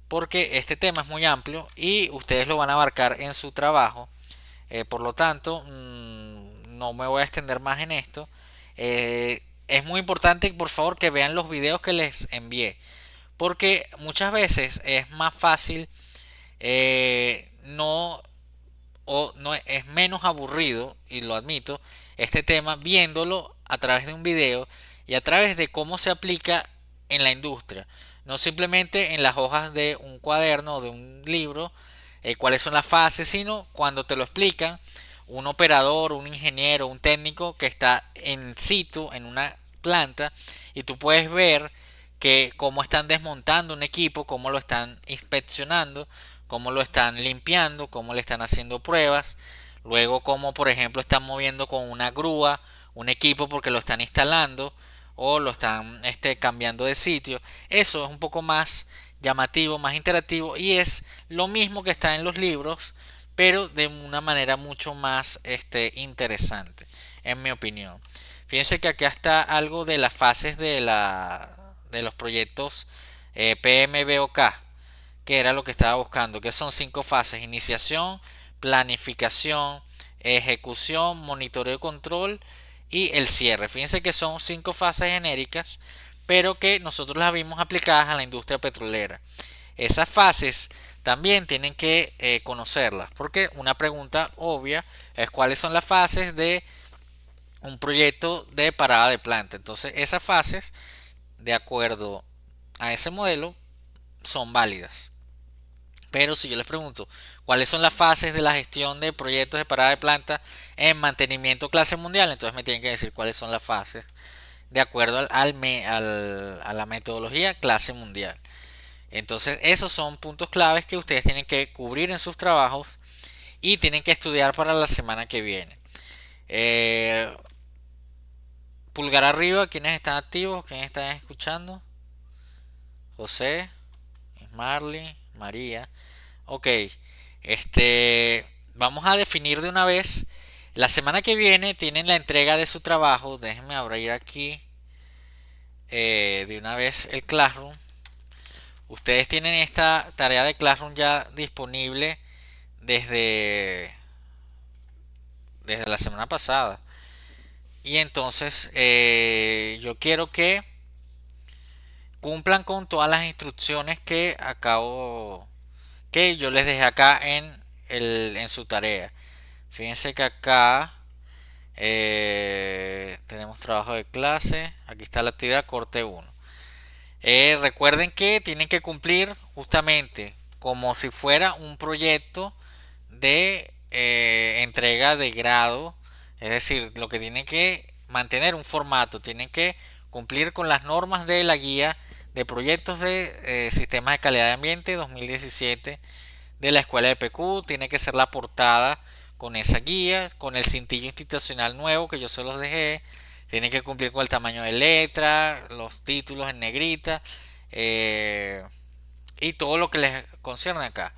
porque este tema es muy amplio y ustedes lo van a abarcar en su trabajo. Por lo tanto, no me voy a extender más en esto. Es muy importante, por favor, que vean los videos que les envié, porque muchas veces es más fácil, no, o no es menos aburrido, y lo admito, este tema viéndolo a través de un video y a través de cómo se aplica en la industria, no simplemente en las hojas de un cuaderno o de un libro, cuáles son las fases, sino cuando te lo explican un operador, un ingeniero, un técnico que está en situ en una planta, y tú puedes ver que cómo están desmontando un equipo, cómo lo están inspeccionando, cómo lo están limpiando, cómo le están haciendo pruebas, luego cómo por ejemplo están moviendo con una grúa un equipo porque lo están instalando o lo están cambiando de sitio. Eso es un poco más llamativo, más interactivo, y es lo mismo que está en los libros, pero de una manera mucho más interesante, en mi opinión. Fíjense que acá está algo de las fases de los proyectos PMBOK, que era lo que estaba buscando, que son 5 fases: iniciación, planificación, ejecución, monitoreo y control y el cierre. Fíjense que son 5 fases genéricas, pero que nosotros las vimos aplicadas a la industria petrolera. Esas fases también tienen que conocerlas, porque una pregunta obvia es cuáles son las fases de un proyecto de parada de planta. Entonces esas fases, de acuerdo a ese modelo, son válidas. Pero si yo les pregunto cuáles son las fases de la gestión de proyectos de parada de planta en mantenimiento clase mundial, entonces me tienen que decir cuáles son las fases de acuerdo a la metodología clase mundial. Entonces esos son puntos claves que ustedes tienen que cubrir en sus trabajos y tienen que estudiar para la semana que viene. Pulgar arriba, quienes están activos, quienes están escuchando. José, Marley, María. Ok, vamos a definir de una vez. La semana que viene tienen la entrega de su trabajo. Déjenme abrir aquí de una vez el Classroom. Ustedes tienen esta tarea de Classroom ya disponible desde la semana pasada. Y entonces yo quiero que cumplan con todas las instrucciones que yo les dejé acá en su tarea. Fíjense que acá tenemos trabajo de clase. Aquí está la actividad corte 1. Recuerden que tienen que cumplir justamente como si fuera un proyecto de entrega de grado. Es decir, lo que tienen que mantener un formato, tienen que cumplir con las normas de la guía de proyectos de sistemas de calidad de ambiente 2017 de la escuela de PQ. Tiene que ser la portada con esa guía, con el cintillo institucional nuevo que yo se los dejé. Tienen que cumplir con el tamaño de letra, los títulos en negrita y todo lo que les concierne acá.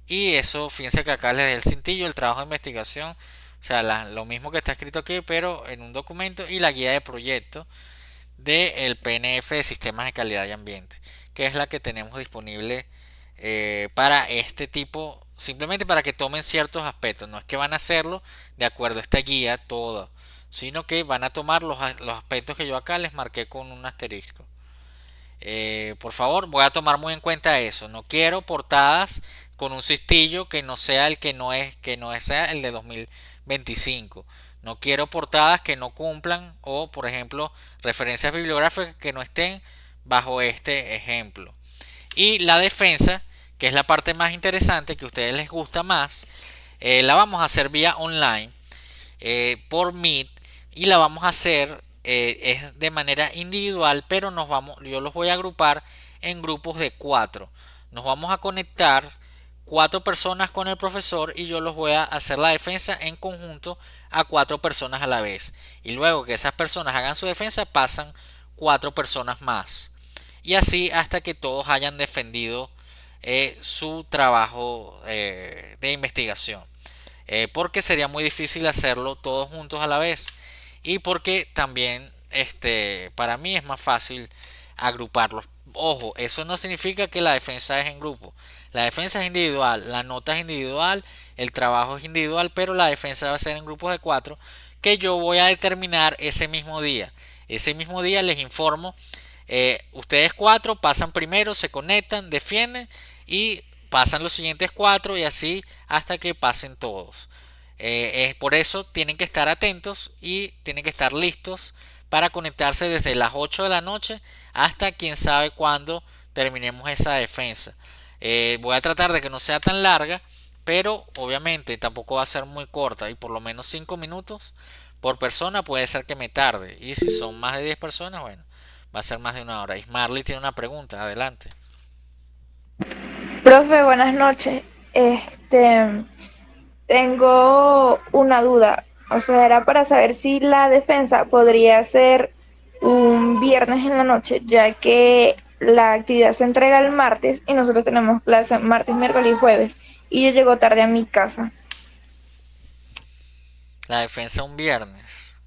Y eso, fíjense que acá les dejé el cintillo, el trabajo de investigación, o sea, lo mismo que está escrito aquí, pero en un documento, y la guía de proyecto del PNF de sistemas de calidad y ambiente, que es la que tenemos disponible para este tipo, simplemente para que tomen ciertos aspectos. No es que van a hacerlo de acuerdo a esta guía todo, sino que van a tomar los aspectos que yo acá les marqué con un asterisco. Por favor, voy a tomar muy en cuenta eso. No quiero portadas con un cistillo que no sea sea el de 2025. No quiero portadas que no cumplan, o por ejemplo referencias bibliográficas que no estén bajo este ejemplo. Y la defensa, que es la parte más interesante, que a ustedes les gusta más, la vamos a hacer vía online, por Meet, y la vamos a hacer es de manera individual, pero yo los voy a agrupar en grupos de 4. Nos vamos a conectar 4 personas con el profesor y yo los voy a hacer la defensa en conjunto a 4 personas a la vez. Y luego que esas personas hagan su defensa, pasan 4 personas más. Y así hasta que todos hayan defendido su trabajo de investigación. Porque sería muy difícil hacerlo todos juntos a la vez, y porque también para mí es más fácil agruparlos. Ojo, eso no significa que la defensa es en grupo. La defensa es individual, la nota es individual, el trabajo es individual, pero la defensa va a ser en grupos de 4 que yo voy a determinar ese mismo día. Ese mismo día les informo, ustedes 4 pasan primero, se conectan, defienden y pasan los siguientes 4 y así hasta que pasen todos. Por eso tienen que estar atentos y tienen que estar listos para conectarse desde las 8 de la noche hasta quién sabe cuándo terminemos esa defensa. Voy a tratar de que no sea tan larga, pero obviamente tampoco va a ser muy corta, y por lo menos 5 minutos por persona puede ser que me tarde, y si son más de 10 personas, bueno, va a ser más de una hora. Ismarly tiene una pregunta, adelante. Profe, buenas noches. Tengo una duda. O sea, era para saber si la defensa podría ser un viernes en la noche, ya que la actividad se entrega el martes y nosotros tenemos clase martes, miércoles y jueves. Y yo llego tarde a mi casa. La defensa un viernes.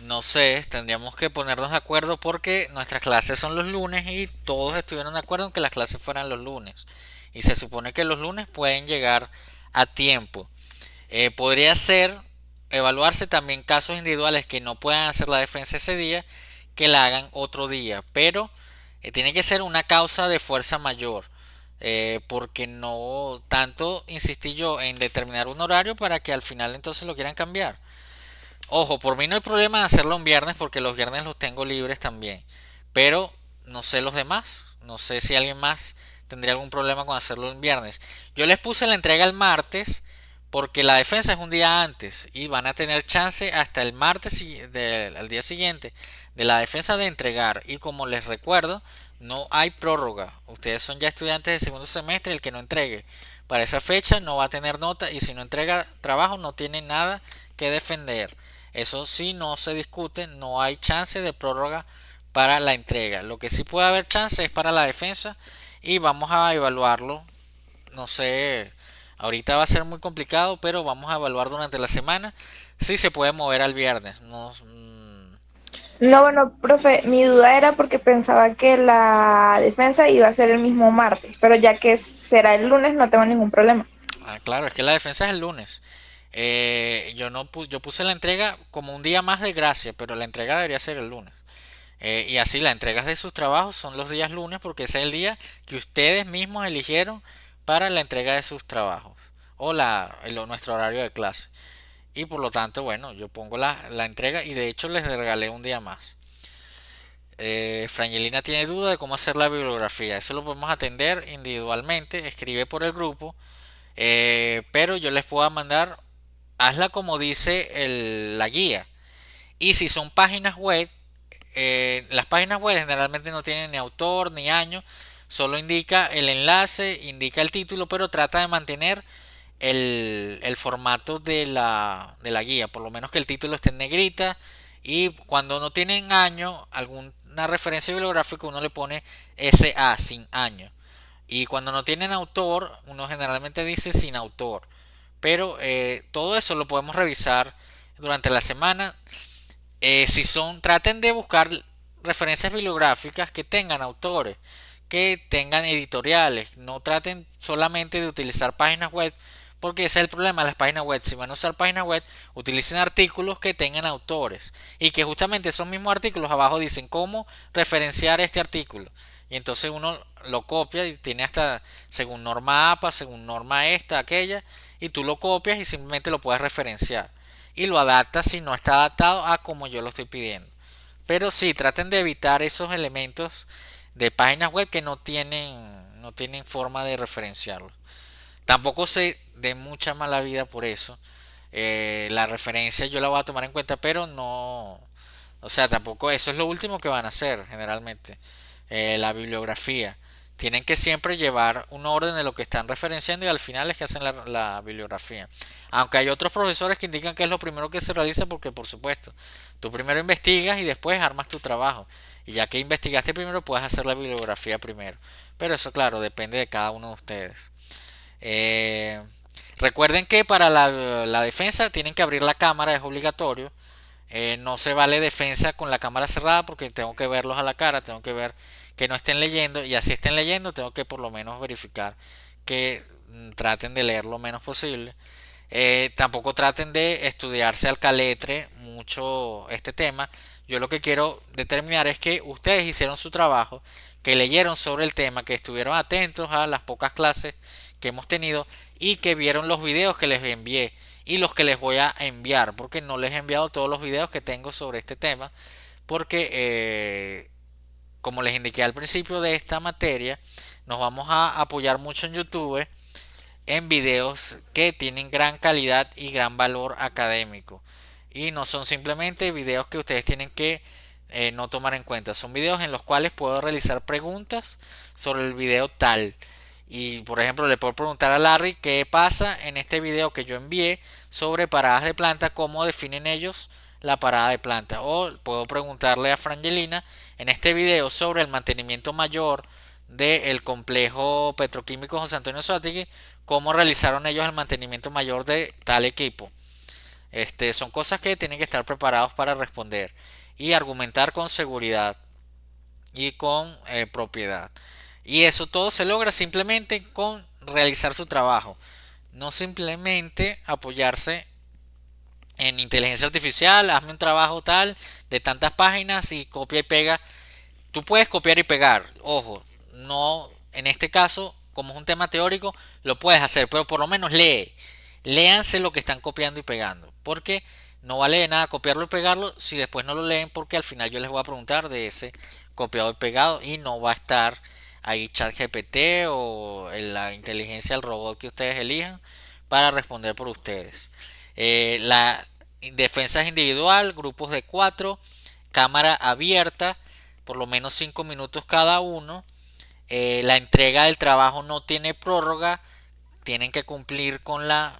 No sé, tendríamos que ponernos de acuerdo porque nuestras clases son los lunes y todos estuvieron de acuerdo en que las clases fueran los lunes. Y se supone que los lunes pueden llegar a tiempo. Podría ser, evaluarse también casos individuales que no puedan hacer la defensa ese día, que la hagan otro día. Pero tiene que ser una causa de fuerza mayor. Porque no tanto insistí yo en determinar un horario para que al final entonces lo quieran cambiar. Ojo, por mí no hay problema de hacerlo un viernes porque los viernes los tengo libres también. Pero no sé los demás. No sé si alguien más tendría algún problema con hacerlo un viernes. Yo les puse la entrega el martes porque la defensa es un día antes y van a tener chance hasta el martes al día siguiente de la defensa de entregar. Y como les recuerdo, no hay prórroga. Ustedes son ya estudiantes de segundo semestre. El que no entregue para esa fecha no va a tener nota, y si no entrega trabajo no tiene nada que defender. Eso sí, no se discute, no hay chance de prórroga para la entrega. Lo que sí puede haber chance es para la defensa, y vamos a evaluarlo. No sé, ahorita va a ser muy complicado, pero vamos a evaluar durante la semana si se puede mover al viernes. No, No, bueno, profe, mi duda era porque pensaba que la defensa iba a ser el mismo martes, pero ya que será el lunes no tengo ningún problema. claro, es que la defensa es el lunes. Yo no yo puse la entrega como un día más de gracia, pero la entrega debería ser el lunes. Y así las entregas de sus trabajos son los días lunes porque ese es el día que ustedes mismos eligieron para la entrega de sus trabajos o nuestro horario de clase. Y por lo tanto, bueno, yo pongo la entrega, y de hecho les regalé un día más. Frangelina tiene duda de cómo hacer la bibliografía. Eso lo podemos atender individualmente. Escribe por el grupo. Pero yo les puedo mandar, hazla como dice la guía. Y si son páginas web, las páginas web generalmente no tienen ni autor ni año, solo indica el enlace, indica el título, pero trata de mantener el formato de la guía, por lo menos que el título esté en negrita, y cuando no tienen año, alguna referencia bibliográfica, uno le pone SA, sin año. Y cuando no tienen autor, uno generalmente dice sin autor. Pero todo eso lo podemos revisar durante la semana. Traten de buscar referencias bibliográficas que tengan autores, que tengan editoriales. No traten solamente de utilizar páginas web, porque ese es el problema de las páginas web. Si van a usar páginas web, utilicen artículos que tengan autores, y que justamente esos mismos artículos abajo dicen cómo referenciar este artículo. Y entonces uno lo copia y tiene hasta según norma APA, según norma esta, aquella, y tú lo copias y simplemente lo puedes referenciar. Y lo adaptas si no está adaptado a como yo lo estoy pidiendo. Pero sí, traten de evitar esos elementos de páginas web que no tienen no tienen forma de referenciarlo. Tampoco se dé mucha mala vida por eso. La referencia yo la voy a tomar en cuenta, pero no, o sea, tampoco eso es lo último que van a hacer generalmente. La bibliografía. Tienen que siempre llevar un orden de lo que están referenciando y al final es que hacen la bibliografía. Aunque hay otros profesores que indican que es lo primero que se realiza porque por supuesto, tú primero investigas y después armas tu trabajo. Y ya que investigaste primero, puedes hacer la bibliografía primero. Pero eso claro, depende de cada uno de ustedes. Eh, Recuerden que para la defensa tienen que abrir la cámara, es obligatorio. No se vale defensa con la cámara cerrada porque tengo que verlos a la cara, tengo que ver que no estén leyendo y así estén leyendo tengo que por lo menos verificar que traten de leer lo menos posible. Tampoco traten de estudiarse al caletre mucho este tema. Yo lo que quiero determinar es que ustedes hicieron su trabajo, que leyeron sobre el tema, que estuvieron atentos a las pocas clases que hemos tenido y que vieron los videos que les envié y los que les voy a enviar, porque no les he enviado todos los videos que tengo sobre este tema, porque como les indiqué al principio de esta materia, nos vamos a apoyar mucho en YouTube en videos que tienen gran calidad y gran valor académico y no son simplemente videos que ustedes tienen que no tomar en cuenta, son videos en los cuales puedo realizar preguntas sobre el video tal y por ejemplo le puedo preguntar a Larry qué pasa en este video que yo envié sobre paradas de planta, cómo definen ellos la parada de planta, o puedo preguntarle a Frangelina en este video sobre el mantenimiento mayor del complejo petroquímico José Antonio Sótegui, cómo realizaron ellos el mantenimiento mayor de tal equipo. Son cosas que tienen que estar preparados para responder y argumentar con seguridad y con propiedad. Y eso todo se logra simplemente con realizar su trabajo, no simplemente apoyarse en inteligencia artificial, hazme un trabajo tal de tantas páginas y copia y pega. Tú puedes copiar y pegar, ojo, no en este caso, como es un tema teórico, lo puedes hacer, pero por lo menos léanse lo que están copiando y pegando, porque no vale de nada copiarlo y pegarlo si después no lo leen, porque al final yo les voy a preguntar de ese copiado y pegado y no va a estar ahí ChatGPT o la inteligencia del robot que ustedes elijan para responder por ustedes. La defensa es individual, grupos de 4, cámara abierta, por lo menos 5 minutos cada uno. La entrega del trabajo no tiene prórroga, tienen que cumplir con las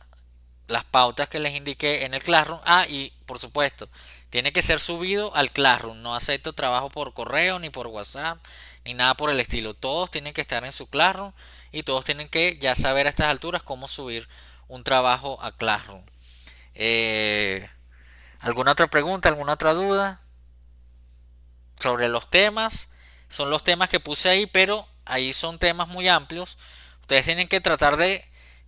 pautas que les indiqué en el Classroom. Y por supuesto, tiene que ser subido al Classroom. No acepto trabajo por correo, ni por WhatsApp, ni nada por el estilo. Todos tienen que estar en su Classroom y todos tienen que ya saber a estas alturas cómo subir un trabajo a Classroom. ¿Alguna otra pregunta, alguna otra duda sobre los temas? Son los temas que puse ahí, pero ahí son temas muy amplios. Ustedes tienen que tratar de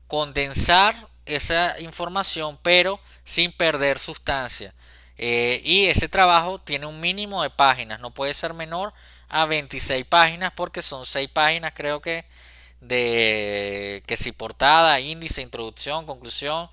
condensar esa información, pero sin perder sustancia. Y ese trabajo tiene un mínimo de páginas, no puede ser menor a 26 páginas porque son 6 páginas creo que de que si portada, índice, introducción, conclusión,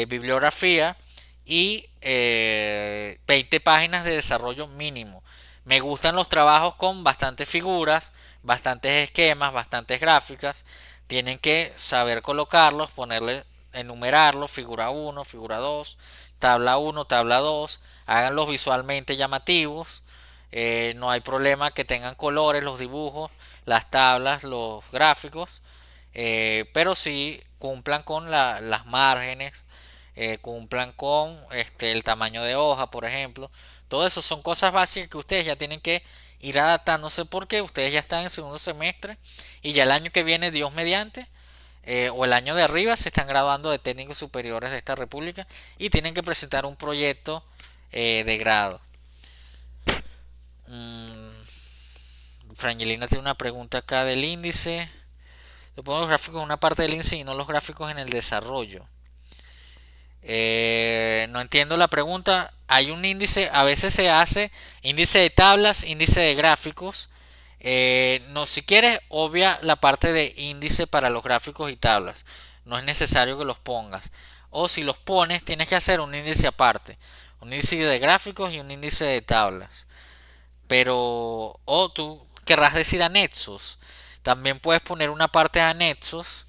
bibliografía y 20 páginas de desarrollo mínimo. Me gustan los trabajos con bastantes figuras, bastantes esquemas, bastantes gráficas. Tienen que saber colocarlos, ponerle, enumerarlos, figura 1, figura 2, tabla 1, tabla 2. Háganlos visualmente llamativos. No hay problema que tengan colores los dibujos, las tablas, los gráficos. Pero sí cumplan con las márgenes, cumplan con el tamaño de hoja, por ejemplo. Todo eso son cosas básicas que ustedes ya tienen que ir adaptándose porque ustedes ya están en segundo semestre y ya el año que viene, Dios mediante, o el año de arriba, se están graduando de técnicos superiores de esta república y tienen que presentar un proyecto de grado. Frangelina tiene una pregunta acá del índice. Yo pongo los gráficos en una parte del índice y no los gráficos en el desarrollo. No entiendo la pregunta. Hay un índice, a veces se hace índice de tablas, índice de gráficos. No, si quieres, obvia la parte de índice para los gráficos y tablas. No es necesario que los pongas. O si los pones, tienes que hacer un índice aparte. Un índice de gráficos y un índice de tablas. Pero, o tú querrás decir anexos. También puedes poner una parte de anexos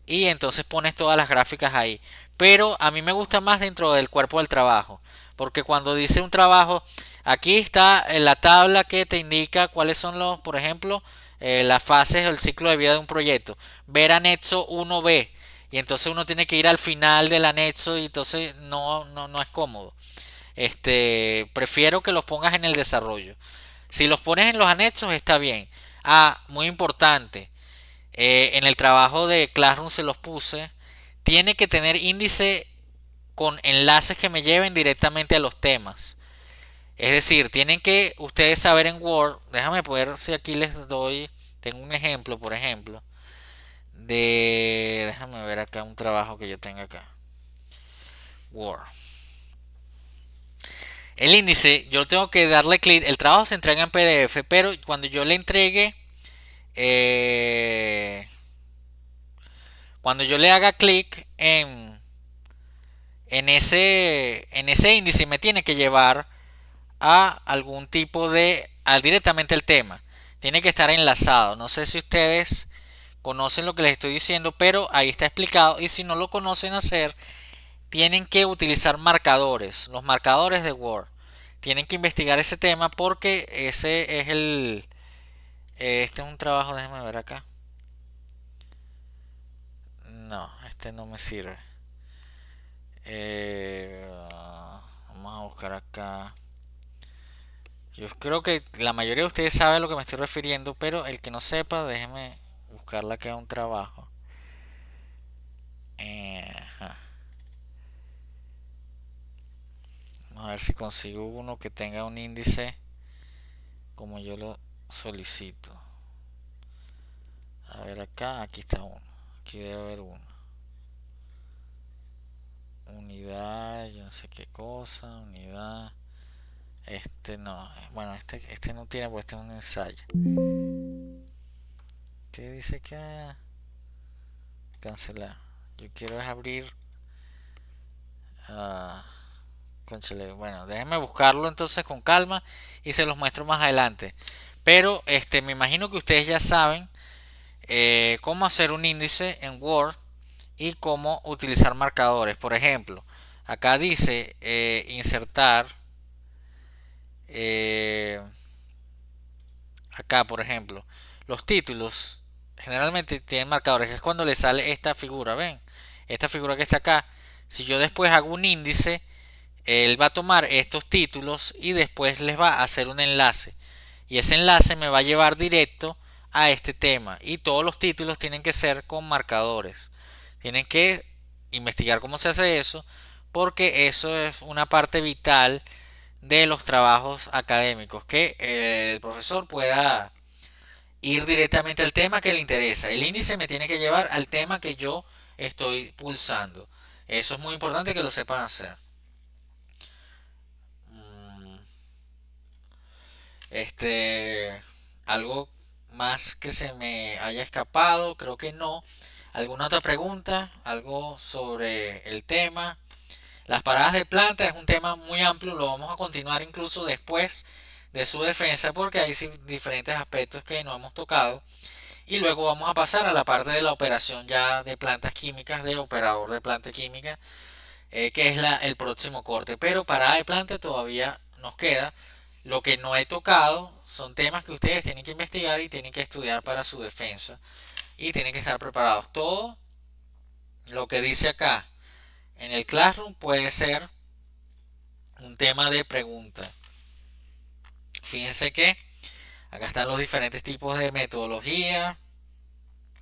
y entonces pones todas las gráficas ahí. Pero a mí me gusta más dentro del cuerpo del trabajo, porque cuando dice un trabajo, aquí está en la tabla que te indica cuáles son los, por ejemplo, las fases del ciclo de vida de un proyecto. Ver anexo 1B. Y entonces uno tiene que ir al final del anexo y entonces no es cómodo. Prefiero que los pongas en el desarrollo. Si los pones en los anexos está bien. Ah, muy importante. En el trabajo de Classroom se los puse. Tiene que tener índice con enlaces que me lleven directamente a los temas. Es decir, tienen que ustedes saber en Word. Déjame ver si aquí les doy. Tengo un ejemplo, por ejemplo. Déjame ver acá un trabajo que yo tenga acá. Word. El índice, yo tengo que darle clic. El trabajo se entrega en PDF, pero cuando yo le entregue, cuando yo le haga clic en ese índice, me tiene que llevar a algún tipo directamente el tema. Tiene que estar enlazado. No sé si ustedes conocen lo que les estoy diciendo, pero ahí está explicado. Y si no lo conocen hacer, tienen que utilizar marcadores, los marcadores de Word. Tienen que investigar ese tema porque ese es este es un trabajo, déjenme ver acá. No, este no me sirve. Vamos a buscar acá. Yo creo que la mayoría de ustedes saben a lo que me estoy refiriendo, pero el que no sepa, déjenme buscarla acá un trabajo. Ajá. Vamos a ver si consigo uno que tenga un índice como yo lo solicito. A ver acá, aquí está uno. Aquí debe haber uno. Unidad, yo no sé qué cosa, unidad. No, bueno, este no tiene, pues este es un ensayo. ¿Qué dice que cancelar? Yo quiero es abrir. Bueno, déjenme buscarlo entonces con calma y se los muestro más adelante. Pero me imagino que ustedes ya saben cómo hacer un índice en Word y cómo utilizar marcadores. Por ejemplo, acá dice insertar. Acá, por ejemplo, los títulos generalmente tienen marcadores, que es cuando le sale esta figura, ¿ven? Esta figura que está acá. Si yo después hago un índice, él va a tomar estos títulos y después les va a hacer un enlace. Y ese enlace me va a llevar directo a este tema. Y todos los títulos tienen que ser con marcadores. Tienen que investigar cómo se hace eso, porque eso es una parte vital de los trabajos académicos, que el profesor pueda ir directamente al tema que le interesa. El índice me tiene que llevar al tema que yo estoy pulsando. Eso es muy importante que lo sepan hacer. Algo más que se me haya escapado, creo que no. ¿Alguna otra pregunta? ¿Algo sobre el tema? Las paradas de planta es un tema muy amplio, lo vamos a continuar incluso después de su defensa porque hay diferentes aspectos que no hemos tocado. Y luego vamos a pasar a la parte de la operación ya de plantas químicas, de operador de planta química, que es el próximo corte. Pero parada de planta todavía nos queda. Lo que no he tocado son temas que ustedes tienen que investigar y tienen que estudiar para su defensa. Y tienen que estar preparados. Todo lo que dice acá en el Classroom puede ser un tema de pregunta. Fíjense que acá están los diferentes tipos de metodología,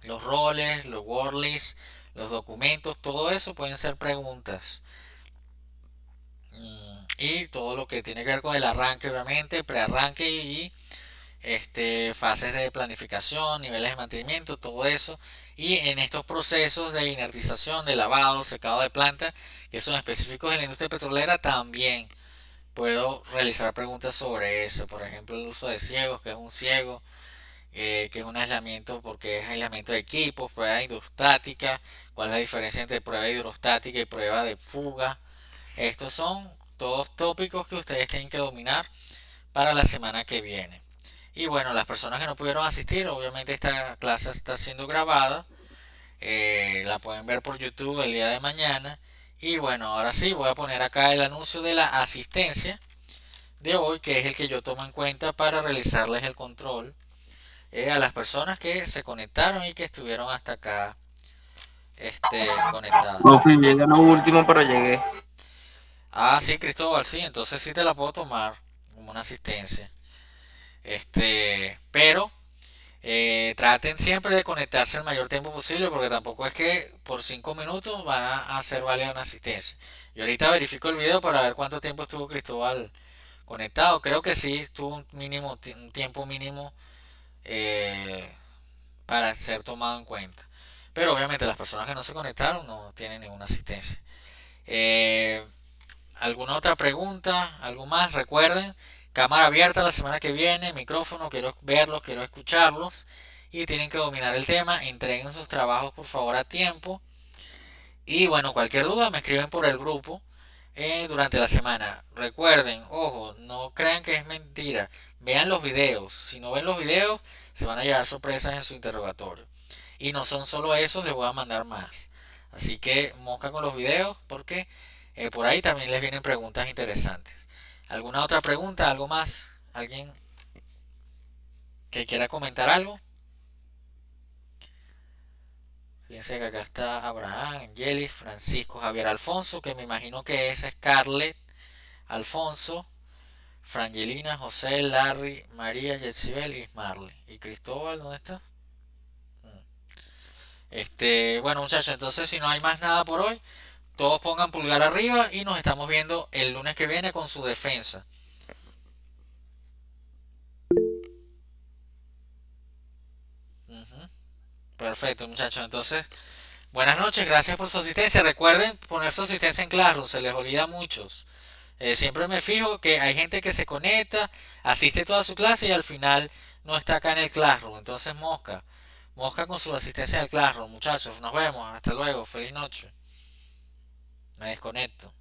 los roles, los wordlists, los documentos, todo eso pueden ser preguntas. Y todo lo que tiene que ver con el arranque, obviamente, prearranque y fases de planificación, niveles de mantenimiento, todo eso. Y en estos procesos de inertización, de lavado, secado de planta, que son específicos de la industria petrolera, también puedo realizar preguntas sobre eso. Por ejemplo, el uso de ciegos, que es un ciego, que es un aislamiento, porque es aislamiento de equipos, prueba hidrostática, cuál es la diferencia entre prueba hidrostática y prueba de fuga. Estos son todos tópicos que ustedes tienen que dominar para la semana que viene. Y bueno, las personas que no pudieron asistir, obviamente esta clase está siendo grabada. La pueden ver por YouTube el día de mañana. Y bueno, ahora sí, voy a poner acá el anuncio de la asistencia de hoy, que es el que yo tomo en cuenta para realizarles el control a las personas que se conectaron y que estuvieron hasta acá conectadas. Profe, llegué lo último, pero llegué. Ah, sí, Cristóbal, sí, entonces sí te la puedo tomar como una asistencia. Pero traten siempre de conectarse el mayor tiempo posible, porque tampoco es que por 5 minutos van a hacer válida una asistencia. Yo ahorita verifico el video para ver cuánto tiempo estuvo Cristóbal conectado. Creo que sí estuvo un tiempo mínimo eh, para ser tomado en cuenta. Pero obviamente las personas que no se conectaron no tienen ninguna asistencia. Eh, ¿Alguna otra pregunta? ¿Algo más? Recuerden, cámara abierta la semana que viene, micrófono, quiero verlos, quiero escucharlos. Y tienen que dominar el tema, entreguen sus trabajos por favor a tiempo. Y bueno, cualquier duda me escriben por el grupo durante la semana. Recuerden, ojo, no crean que es mentira. Vean los videos. Si no ven los videos, se van a llevar sorpresas en su interrogatorio. Y no son solo esos, les voy a mandar más. Así que mosca con los videos porque por ahí también les vienen preguntas interesantes. ¿Alguna otra pregunta? ¿Algo más? ¿Alguien que quiera comentar algo? Fíjense que acá está Abraham, Angelis, Francisco, Javier Alfonso, que me imagino que es Scarlett, Alfonso, Frangelina, José, Larry, María, Yetsibel y Marley. ¿Y Cristóbal dónde está? Bueno muchachos, entonces si no hay más nada por hoy, todos pongan pulgar arriba y nos estamos viendo el lunes que viene con su defensa. Perfecto muchachos, entonces buenas noches, gracias por su asistencia. Recuerden poner su asistencia en Classroom, se les olvida a muchos. Siempre me fijo que hay gente que se conecta, asiste toda su clase y al final no está acá en el Classroom. Entonces mosca con su asistencia en el Classroom, muchachos. Nos vemos, hasta luego, feliz noche. Me desconecto.